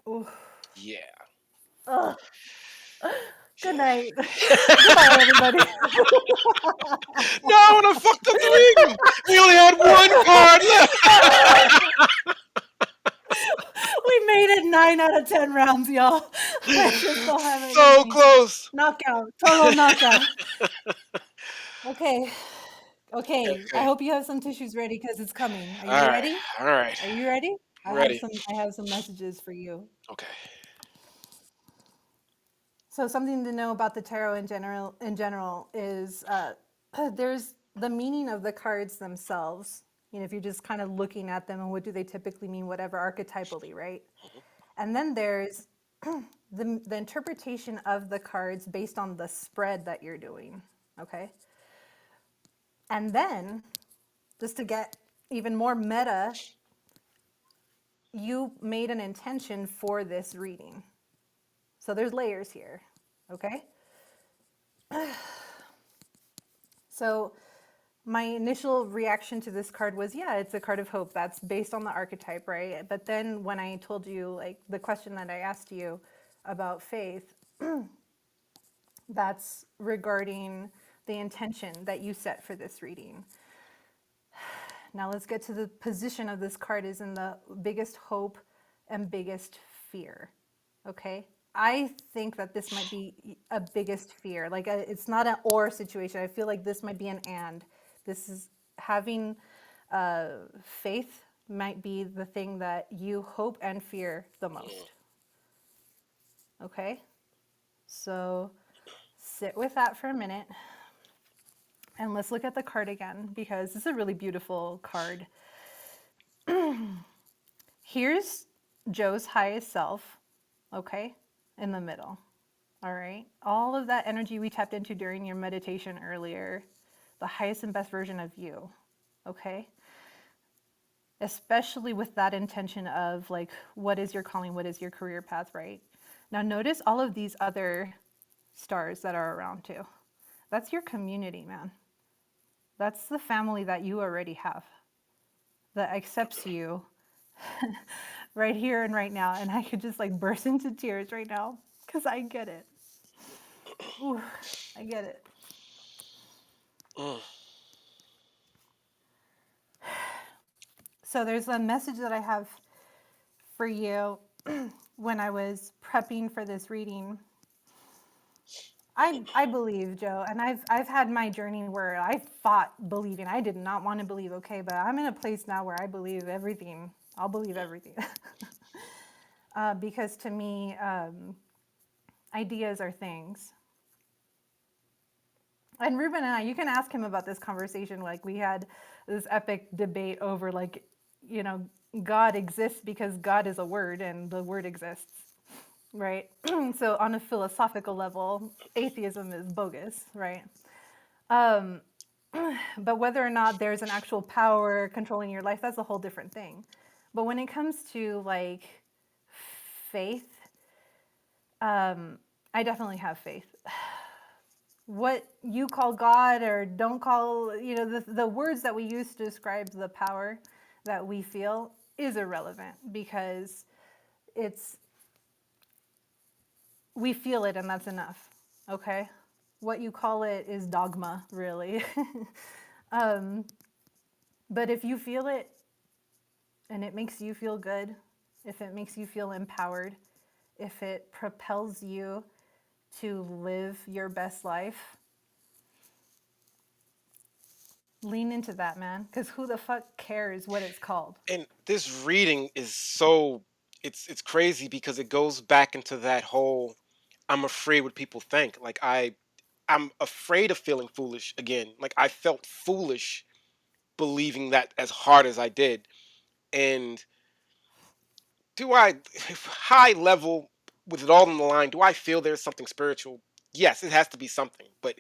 Ooh. Yeah, Ugh. Good yeah. night. Goodbye, everybody. No, I fucked up the reading. We only had one card left. We made it 9 out of 10 rounds, y'all. I just don't have it in So me. close. Knockout, total knockout. Okay, okay. I Okay. hope you have some tissues ready because it's coming. Are All you right. ready? All right. Are you ready? I'm ready. I have some messages for you. Okay. So something to know about the tarot in general is there's the meaning of the cards themselves. You know, if you're just kind of looking at them and what do they typically mean, whatever archetypally, right? Mhm. And then there's the interpretation of the cards based on the spread that you're doing. Okay. And then, just to get even more meta, you made an intention for this reading. So there's layers here. Okay. So my initial reaction to this card was, yeah, it's a card of hope. That's based on the archetype, right? But then when I told you, like, the question that I asked you about faith, that's regarding the intention that you set for this reading. Now let's get to the position of this card is in the biggest hope and biggest fear. Okay? I think that this might be a biggest fear. Like it's not an or situation. I feel like this might be an and. This is having faith might be the thing that you hope and fear the most. Okay? So sit with that for a minute. And let's look at the card again because this is a really beautiful card. Here's Joe's highest self, okay, in the middle. All right. All of that energy we tapped into during your meditation earlier, the highest and best version of you, okay? Especially with that intention of like, what is your calling? What is your career path, right? Now, notice all of these other stars that are around too. That's your community, man. That's the family that you already have that accepts you right here and right now. And I could just like burst into tears right now because I get it. Ooh, I get it. So there's a message that I have for you when I was prepping for this reading. I believe, Joe, and I've had my journey where I fought believing. I did not want to believe, okay, but I'm in a place now where I believe everything. I'll believe everything. Because to me, ideas are things. And Ruben and I, you can ask him about this conversation. Like we had this epic debate over like, you know, God exists because God is a word and the word exists, right? So on a philosophical level, atheism is bogus, right? But whether or not there's an actual power controlling your life, that's a whole different thing. But when it comes to like faith, I definitely have faith. What you call God or don't call, you know, the words that we use to describe the power that we feel is irrelevant because it's, we feel it and that's enough, okay? What you call it is dogma, really. But if you feel it and it makes you feel good, if it makes you feel empowered, if it propels you to live your best life, lean into that, man. Because who the fuck cares what it's called? And this reading is so it's crazy because it goes back into that whole I'm afraid what people think. Like I'm afraid of feeling foolish again. Like I felt foolish believing that as hard as I did. And do I high level with it all on the line, do I feel there's something spiritual? Yes, it has to be something. But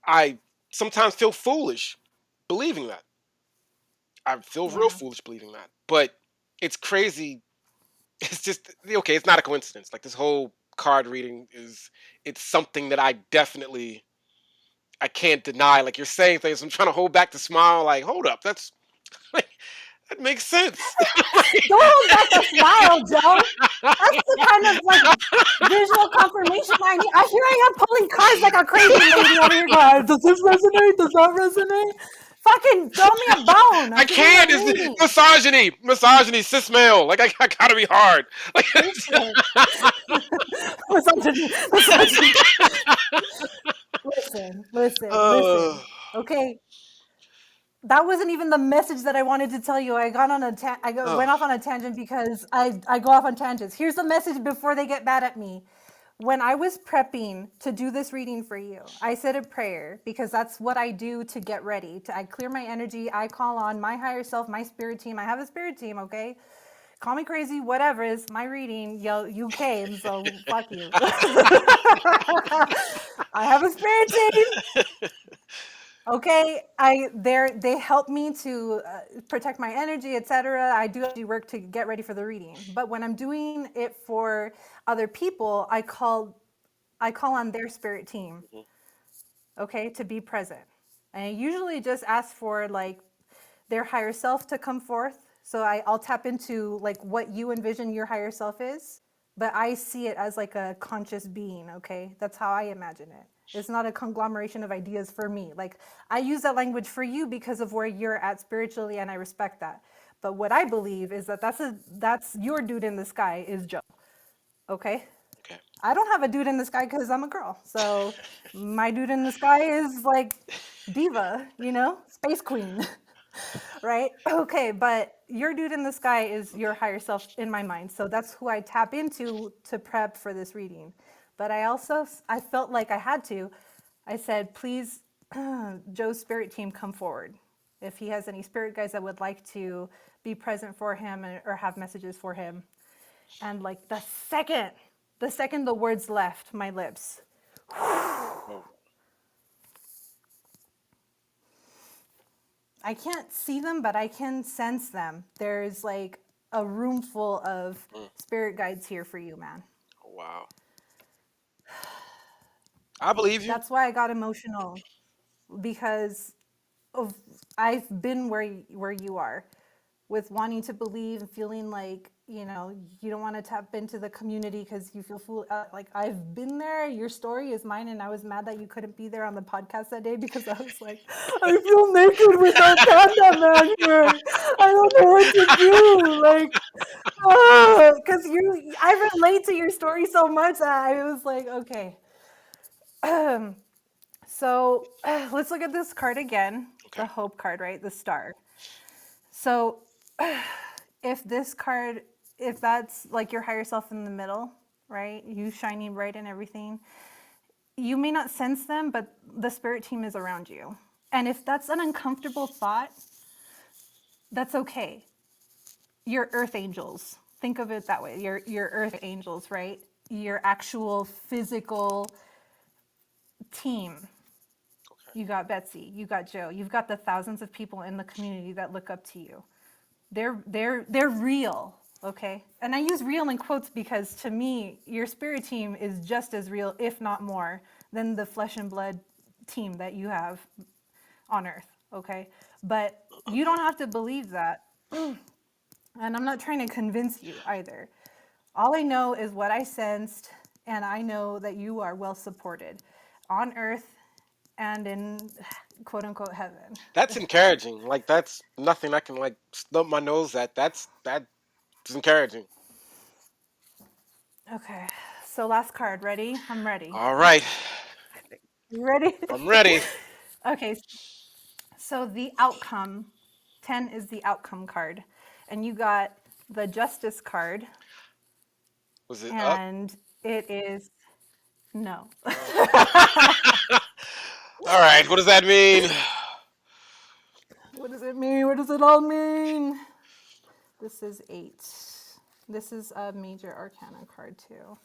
I sometimes feel foolish believing that. I feel real Yeah, foolish believing that. But it's crazy. It's just okay, it's not a coincidence. Like this whole card reading is it's something that I definitely I can't deny. Like you're saying things, I'm trying to hold back the smile. Like, hold up, that's like, that makes sense. don't hold back the smile, Joe. That's the kind of like visual confirmation I need. Here I am pulling cards like a crazy lady over here going, does this resonate? Does that resonate? Fucking throw me a bone. I'm I sitting here can't. It's reading. misogyny, cis male. Like I gotta be hard. Like, Listen. Misogyny. Misogyny. Listen. uh, Okay, that wasn't even the message that I wanted to tell you. I got on a uh, went off on a tangent because I go off on tangents. Here's the message before they get mad at me. When I was prepping to do this reading for you, I said a prayer because that's what I do to get ready. I clear my energy. I call on my higher self, my spirit team. I have a spirit team, okay? Call me crazy, whatever is my reading. Yo, you came, so fuck you. I have a spirit team. Okay, they help me to protect my energy, etc. I do work to get ready for the reading, but when I'm doing it for other people, I call on their spirit team, okay, to be present. And I usually just ask for like their higher self to come forth. So I'll tap into like what you envision your higher self is, but I see it as like a conscious being, okay? That's how I imagine it. It's not a conglomeration of ideas for me. Like I use that language for you because of where you're at spiritually, and I respect that. But what I believe is that that's your dude in the sky is Joe. Okay? Okay. I don't have a dude in the sky because I'm a girl. So my dude in the sky is like diva, space queen, right? Okay, but your dude in the sky is your higher self in my mind. So that's who I tap into to prep for this reading. But I felt like I had to. I said, please, Joe's spirit team, come forward. If he has any spirit guides that would like to be present for him or have messages for him. And like the second the words left my lips, Oh. I can't see them, but I can sense them. There's like a room full of Mm. spirit guides here for you, man. Wow. I believe you. That's why I got emotional because of I've been where you are with wanting to believe and feeling like you don't want to tap into the community because you feel like I've been there. Your story is mine, and I was mad that you couldn't be there on the podcast that day because I was like, I feel naked without Panda Man here. I don't know what to do. Like, because I relate to your story so much that I was like, okay. So let's look at this card again. Okay. The hope card, right? The star. So if this card, if that's like your higher self in the middle, right? You shining bright and everything, you may not sense them, but the spirit team is around you. And if that's an uncomfortable thought, that's okay. Your earth angels. Think of it that way. Your earth angels, right? Your actual physical team. Okay. You got Betsy, you got Joe, you've got the thousands of people in the community that look up to you. They're real, okay? And I use real in quotes because to me, your spirit team is just as real, if not more, than the flesh and blood team that you have on earth, okay? But you don't have to believe that. And I'm not trying to convince you either. All I know is what I sensed, and I know that you are well supported on earth and in quote unquote heaven. That's encouraging. Like that's nothing I can like snub my nose at. That's encouraging. Okay, so last card. Ready? I'm ready. All right. You ready? I'm ready. Okay, so the outcome 10 is the outcome card, and you got the justice card, Was it up? and it is no. Oh. All right. What does that mean? What does it mean? What does it all mean? This is 8. This is a major arcana card too.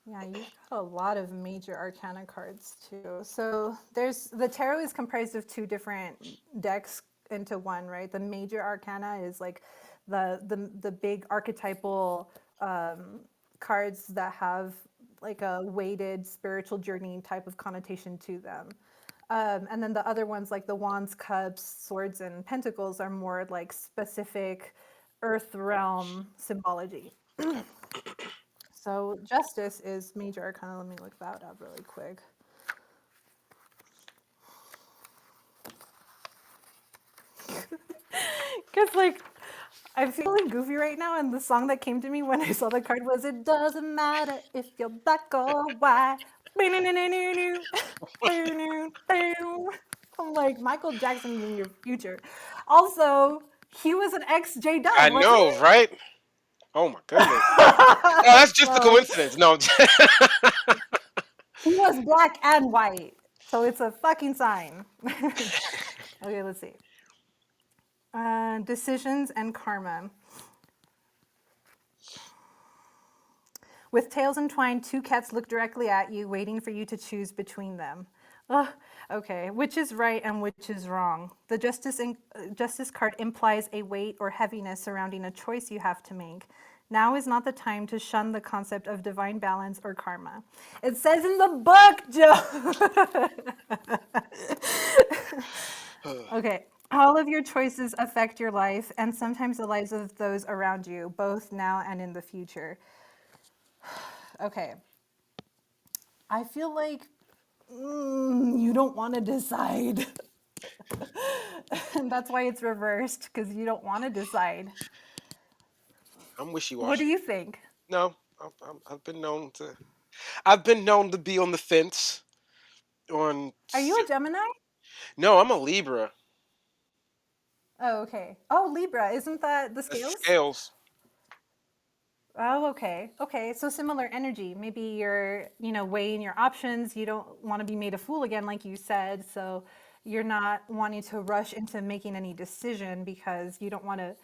Yeah, you've got a lot of major arcana cards too. So the tarot is comprised of 2 different decks into one, right? The major arcana is like the big archetypal cards that have like a weighted spiritual journey type of connotation to them. And then the other ones, like the wands, cups, swords, and pentacles, are more like specific earth realm symbology. Okay. So justice is major arcana. Let me look that up really quick. Because like I'm feeling goofy right now, and the song that came to me when I saw the card was "It doesn't matter if you're black or white." I'm like, Michael Jackson's in your future. Also, he was an ex-J-Dub, I wasn't know, right? Oh my goodness. Oh, that's just a so coincidence. No. he was black and white. So it's a fucking sign. Okay, let's see. Decisions and karma. With tails entwined, 2 cats look directly at you, waiting for you to choose between them. Ugh, okay, which is right and which is wrong? The justice card implies a weight or heaviness surrounding a choice you have to make. Now is not the time to shun the concept of divine balance or karma. It says in the book, Joe. Okay. All of your choices affect your life and sometimes the lives of those around you, both now and in the future. Okay. I feel like you don't want to decide. And that's why it's reversed, because you don't want to decide. I'm What do wishy-washy. you think? No, I've been known to be on the fence on. Are you a Gemini? No, I'm a Libra. Oh, okay. Oh, Libra. Isn't that the That's the scales? scales. Oh, okay. Okay. So similar energy. Maybe you're, weighing your options. You don't want to be made a fool again, like you said. So you're not wanting to rush into making any decision because you don't want to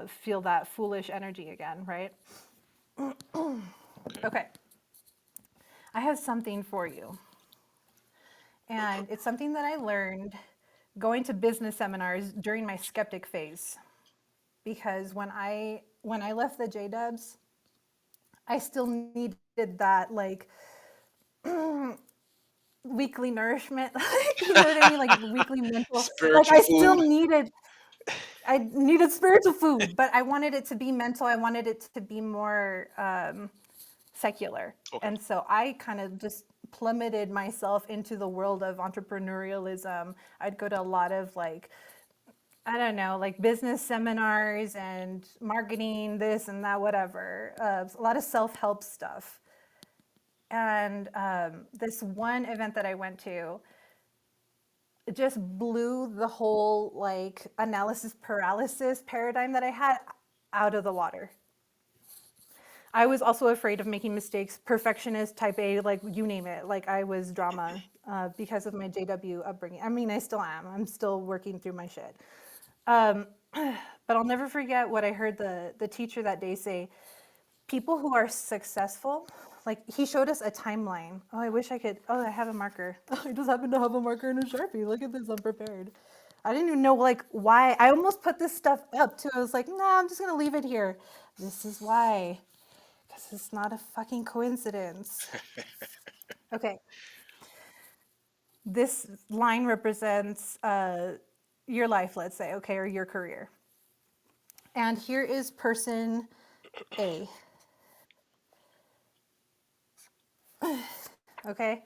feel that foolish energy again, right? Okay. Okay. I have something for you. And it's something that I learned going to business seminars during my skeptic phase. Because when I left the J Dubs, I still needed that like weekly nourishment. You know what I mean? Like weekly mental. Like Spiritual food. I needed spiritual food, but I wanted it to be mental. I wanted it to be more secular. Okay. And so I kind of just plummeted myself into the world of entrepreneurialism. I'd go to a lot of like, I don't know, like business seminars and marketing, this and that, whatever. A lot of self help stuff. And this one event that I went to, it just blew the whole like analysis paralysis paradigm that I had out of the water. I was also afraid of making mistakes, perfectionist, type A, like you name it. Like I was drama because of my JW upbringing. I mean, I still am. I'm still working through my shit. Um, but I'll never forget what I heard the teacher that day say. People who are successful, like he showed us a timeline. Oh, I wish I could. Oh, I have a marker. Oh, I just happen to have a marker and a Sharpie. Look at this, I'm prepared. I didn't even know like why. I almost put this stuff up too. I was like, nah, I'm just gonna leave it here. This is why. Because it's not a fucking coincidence. Okay. This line represents your life, let's say, okay, or your career. And here is person A. Okay.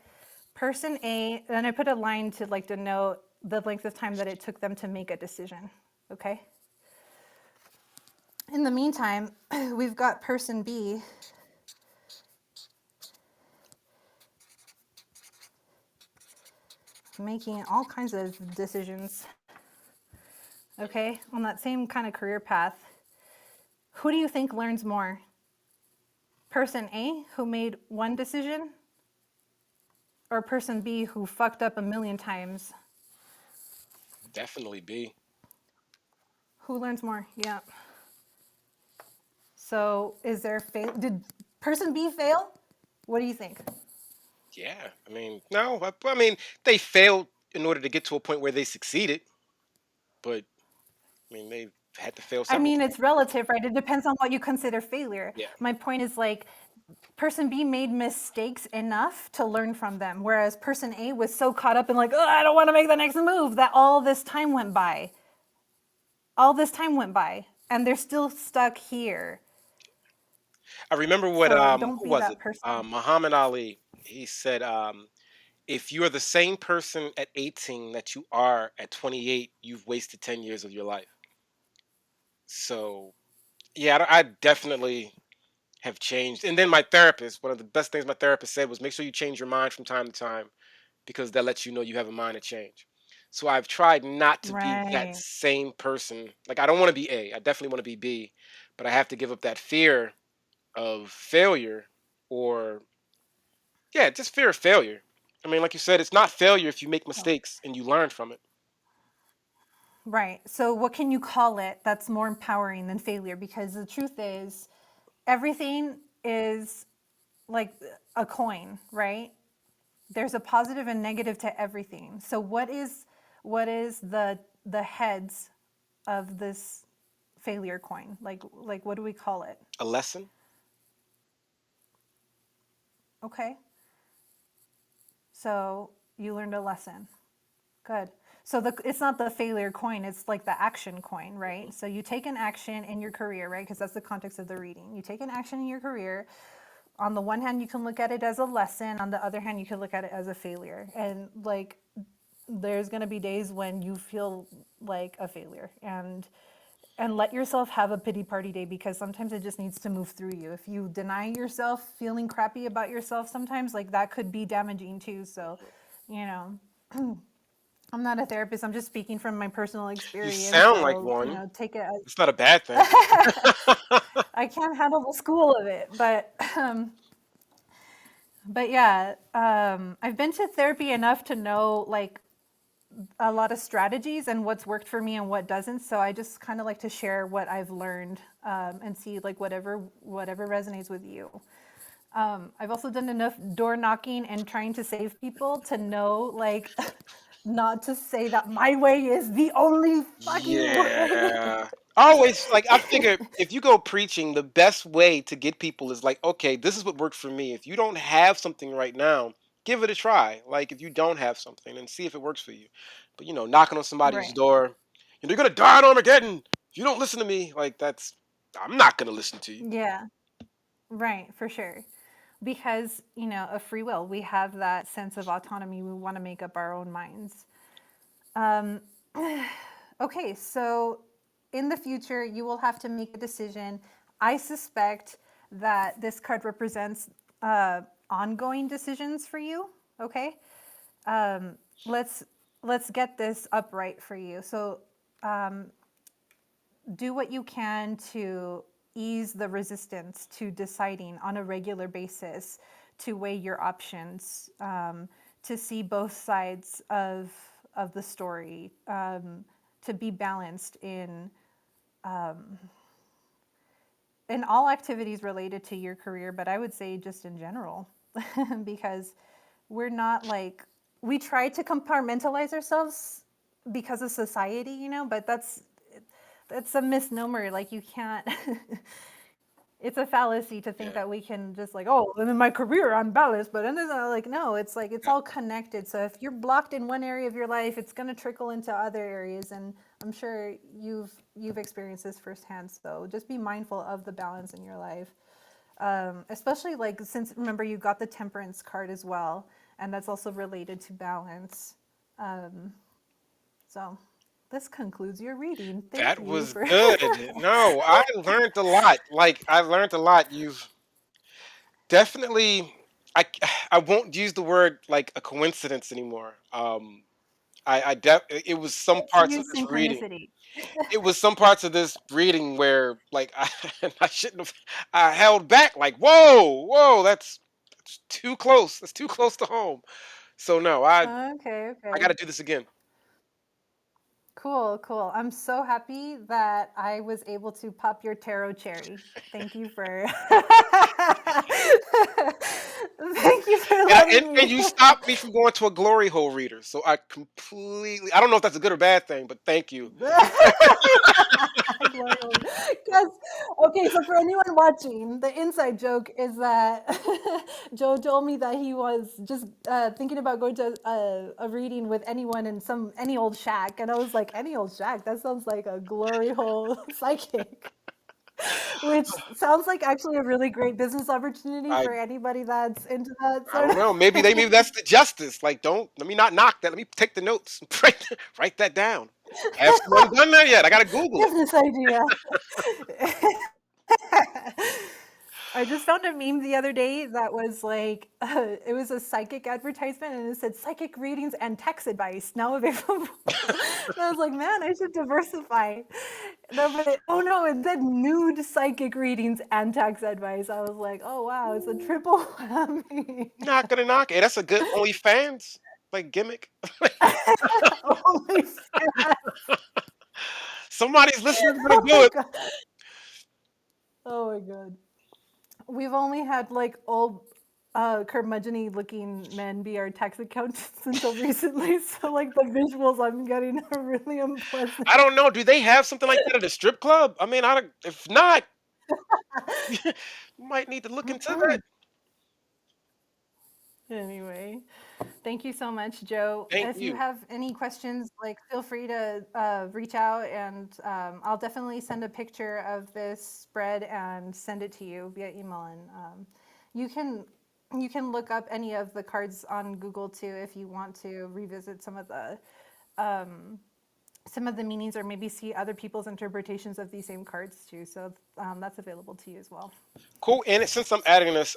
Person A, and I put a line to like denote the length of time that it took them to make a decision. Okay. In the meantime, we've got person B making all kinds of decisions. Okay. On that same kind of career path. Who do you think learns more? Person A, who made one decision, or person B, who fucked up a million times? Definitely B. Who learns more? Yeah. So is there fail? Did person B fail? What do you think? Yeah. I mean, no. I mean, they failed in order to get to a point where they succeeded, but I mean, they had to fail I several mean, times. it's relative, right? It depends on what you consider failure. Yeah. My point is like, person B made mistakes enough to learn from them, whereas person A was so caught up in like, oh, I don't want to make the next move, that all this time went by. All this time went by, and they're still stuck here. I remember what So don't who be was it? that person. Muhammad Ali. He said, if you are the same person at 18 that you are at 28, you've wasted 10 years of your life. So yeah, I definitely have changed. And then my therapist, one of the best things my therapist said was make sure you change your mind from time to time because that lets you know you have a mind to change. So I've tried not to be that Right. same person. Like I don't want to be A. I definitely want to be B, but I have to give up that fear of failure or yeah, just fear of failure. I mean, like you said, it's not failure if you make Oh. mistakes and you learn from it. Right. So what can you call it that's more empowering than failure? Because the truth is, everything is like a coin, right? There's a positive and negative to everything. So what is the heads of this failure coin? Like what do we call it? A lesson. Okay. So you learned a lesson. Good. So it's not the failure coin, it's like the action coin, right? So you take an action in your career, right? Because that's the context of the reading. You take an action in your career. On the one hand, you can look at it as a lesson. On the other hand, you can look at it as a failure. And like, there's going to be days when you feel like a failure, and let yourself have a pity party day, because sometimes it just needs to move through you. If you deny yourself feeling crappy about yourself, sometimes like that could be damaging too. So, you know, I'm not a therapist. I'm just speaking from my personal You experience. sound like So, one. take it as It's not a bad thing. I can't handle the school of it, but yeah, I've been to therapy enough to know like a lot of strategies and what's worked for me and what doesn't. So I just kind of like to share what I've learned, and see like whatever resonates with you. I've also done enough door knocking and trying to save people to know like not to say that my way is the only fucking way. Yeah. I always like I figure if you go preaching, the best way to get people is like, okay, this is what worked for me. If you don't have something right now, give it a try. Like if you don't have something and see if it works for you. But knocking on somebody's Right. door, you're gonna die in Armageddon if you don't listen to me. Like that's I'm not gonna listen to you. Yeah. Right. For sure. Because, of free will, we have that sense of autonomy. We want to make up our own minds. Um, okay, so in the future, you will have to make a decision. I suspect that this card represents ongoing decisions for you. Okay, um, let's let's get this upright for you. So do what you can to ease the resistance to deciding on a regular basis, to weigh your options, to see both sides of the story, to be balanced in all activities related to your career, but I would say just in general, because we're not like, we try to compartmentalize ourselves because of society, but that's a misnomer. Like you can't. It's a fallacy to think Yeah. that we can just like, oh, and in my career I'm balanced, but then it's not like, no, it's like it's Yeah. all connected. So if you're blocked in one area of your life, it's going to trickle into other areas, and I'm sure you've experienced this firsthand. So just be mindful of the balance in your life, especially like since remember you got the temperance card as well, and that's also related to balance. So this concludes your reading. Thank That you was for. good. No, I learned a lot. Like I learned a lot. You've definitely I won't use the word like a coincidence anymore. It was some Let's parts of use this reading. synchronicity. It was some parts of this reading where like I shouldn't have I held back like whoa, that's too close. That's too close to home. So no, Okay, I got okay. to do this again. Cool, cool. I'm so happy that I was able to pop your tarot cherry. Thank you for Thank you for And letting me. you stopped me from going to a glory hole reader. So I don't know if that's a good or bad thing, but thank you. Glory hole. 'Cause okay, so for anyone watching, the inside joke is that Joe told me that he was just thinking about going to a reading with anyone in any old shack, and I was like, any old shack? That sounds like a glory hole psychic. Which sounds like actually a really great business opportunity I for anybody that's into that I sort don't of. know. Maybe that's the justice. Like, don't let me not knock that. Let me take the notes. Write that down. Have someone done that yet? I gotta Google it. Business idea. I just found a meme the other day that was like, it was a psychic advertisement and it said psychic readings and tax advice now available. And I was like, man, I should diversify. No, but oh no, it said nude psychic readings and tax advice. I was like, oh wow, it's a triple whammy. Not gonna knock it. That's a good OnlyFans like gimmick. Holy fat. Somebody's listening gonna Oh do my it. god. Oh my god. We've only had like old curmudgeon-y looking men be our tax accountants until recently, so, like, the visuals I'm getting are really unpleasant. I don't know. Do they have something like that at a strip club? I mean, I don't, if not, you might need to look into that. Anyway, thank you so much, Joe. Thank If you you. have any questions, like, feel free to reach out, and I'll definitely send a picture of this spread and send it to you via email. And you can you can look up any of the cards on Google too if you want to revisit some of the meanings or maybe see other people's interpretations of these same cards too. So that's available to you as well. Cool. And since I'm adding this,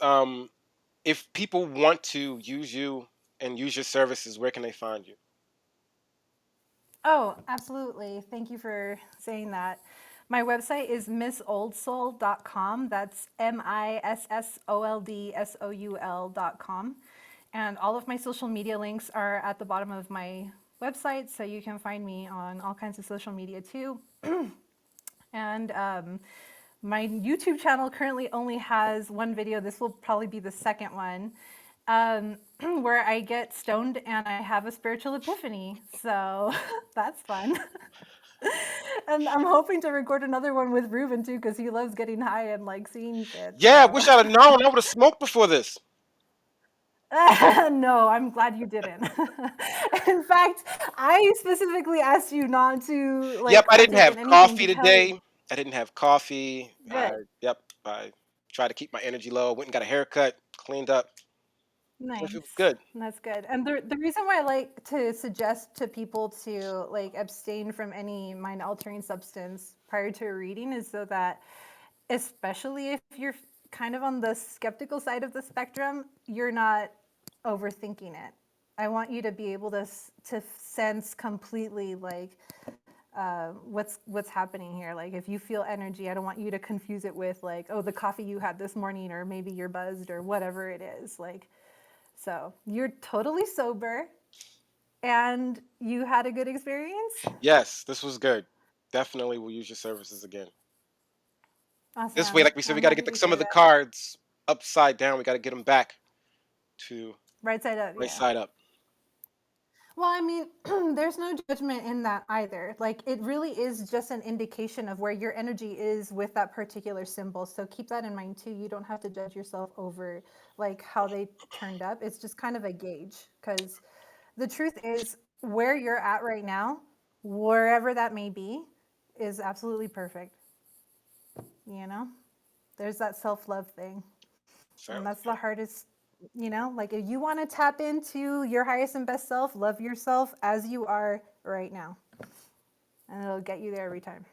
if people want to use you and use your services, where can they find you? Oh, absolutely. Thank you for saying that. My website is MissOldSoul.com. That's MissOldSoul.com. And all of my social media links are at the bottom of my website, so you can find me on all kinds of social media too. And my YouTube channel currently only has one video. This will probably be the second one, where I get stoned and I have a spiritual epiphany. So that's fun. And I'm hoping to record another one with Ruben too, because he loves getting high and like seeing shit. Yeah, I So wish I'd have known. I would have smoked before this. no, I'm glad you didn't. In fact, I specifically asked you not to Yep, like I didn't partake have in anything coffee because today. I didn't have coffee. good. Yep, I tried to keep my energy low. Went and got a haircut, cleaned up. So it feels Nice. good. That's good. And the reason why I like to suggest to people to like abstain from any mind altering substance prior to a reading is so that, especially if you're kind of on the skeptical side of the spectrum, you're not overthinking it. I want you to be able to sense completely like what's happening here. Like if you feel energy, I don't want you to confuse it with like, oh, the coffee you had this morning, or maybe you're buzzed, or whatever it is. Like, so you're totally sober and you had a good experience? Yes, this was good. Definitely will use your services again. This way, Awesome. like we said, we I'm got to get happy to some hear of the that. cards upside down. We got to get them back to Right side up, right yeah. side up. Well, I mean, there's no judgment in that either. Like, it really is just an indication of where your energy is with that particular symbol. So keep that in mind too. You don't have to judge yourself over like how they turned up. It's just kind of a gauge, because the truth is where you're at right now, wherever that may be, is absolutely perfect. You know, there's that self-love thing. And Sounds that's the good. hardest, like if you want to tap into your highest and best self, love yourself as you are right now, and it'll get you there every time.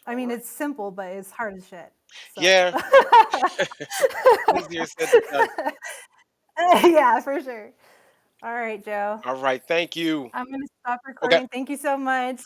I All mean, right. it's simple, but it's hard as shit. So Yeah, easier said than done. yeah, for sure. All right, Joe, All right. Thank you. I'm gonna stop Okay. recording. Thank you so much.